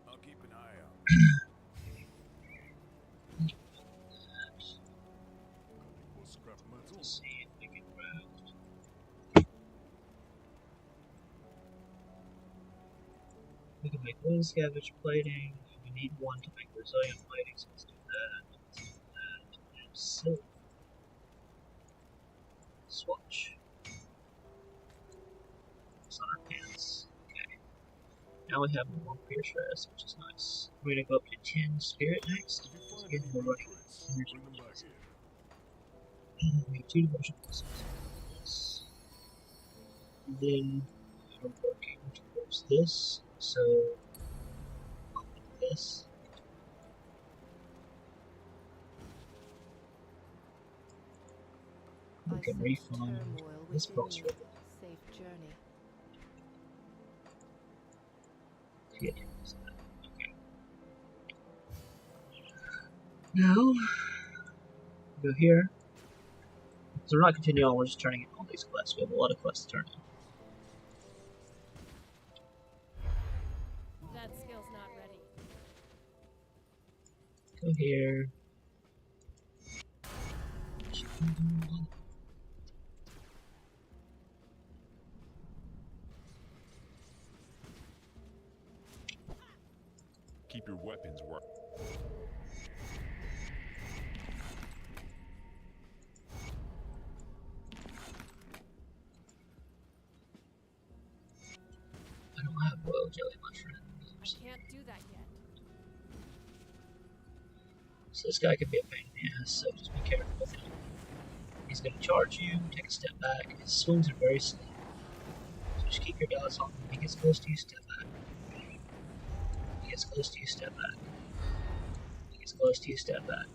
I'll keep an eye out. We'll scrap metal. Let's see if we can craft. We can make one scavenge plating. We need one to make resilient plating, so let's do that. Let's do that. And silk. Swatch. It's on our pants. Okay. Now we have more Pierce Res, which is nice. We're gonna go up to 10 Spirit next. Let's get more running. Bring them back here. Make 2 devotion plus. Then we're working towards this. So this. We can refund this boss ribbon Safe journey. to get this. Okay. Now go here. So we're not continuing on, we're just turning in all these quests. We have a lot of quests to turn in. That skill's not ready. Go here. Keep your weapons work. I don't have royal jelly mushrooms. I can't do that yet. So this guy could be a pain in the ass, so just be careful with him. He's going to charge you, take a step back. His swings are very slow. So just keep your dots on him. When he gets close to you, step back. When he gets close to you, step back. When he gets close to you, step back.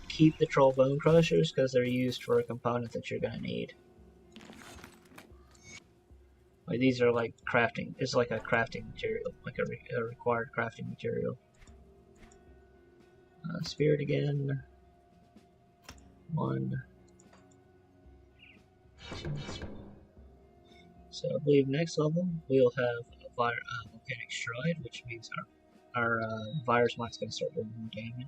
Keep the troll bone crushers because they're used for a component that you're going to need. Like these are like crafting. It's like a crafting material, like a required crafting material. Spirit again. 1, 2, 3. So I believe next level we'll have a volcanic stride, which means our virus might's going to start doing more damage.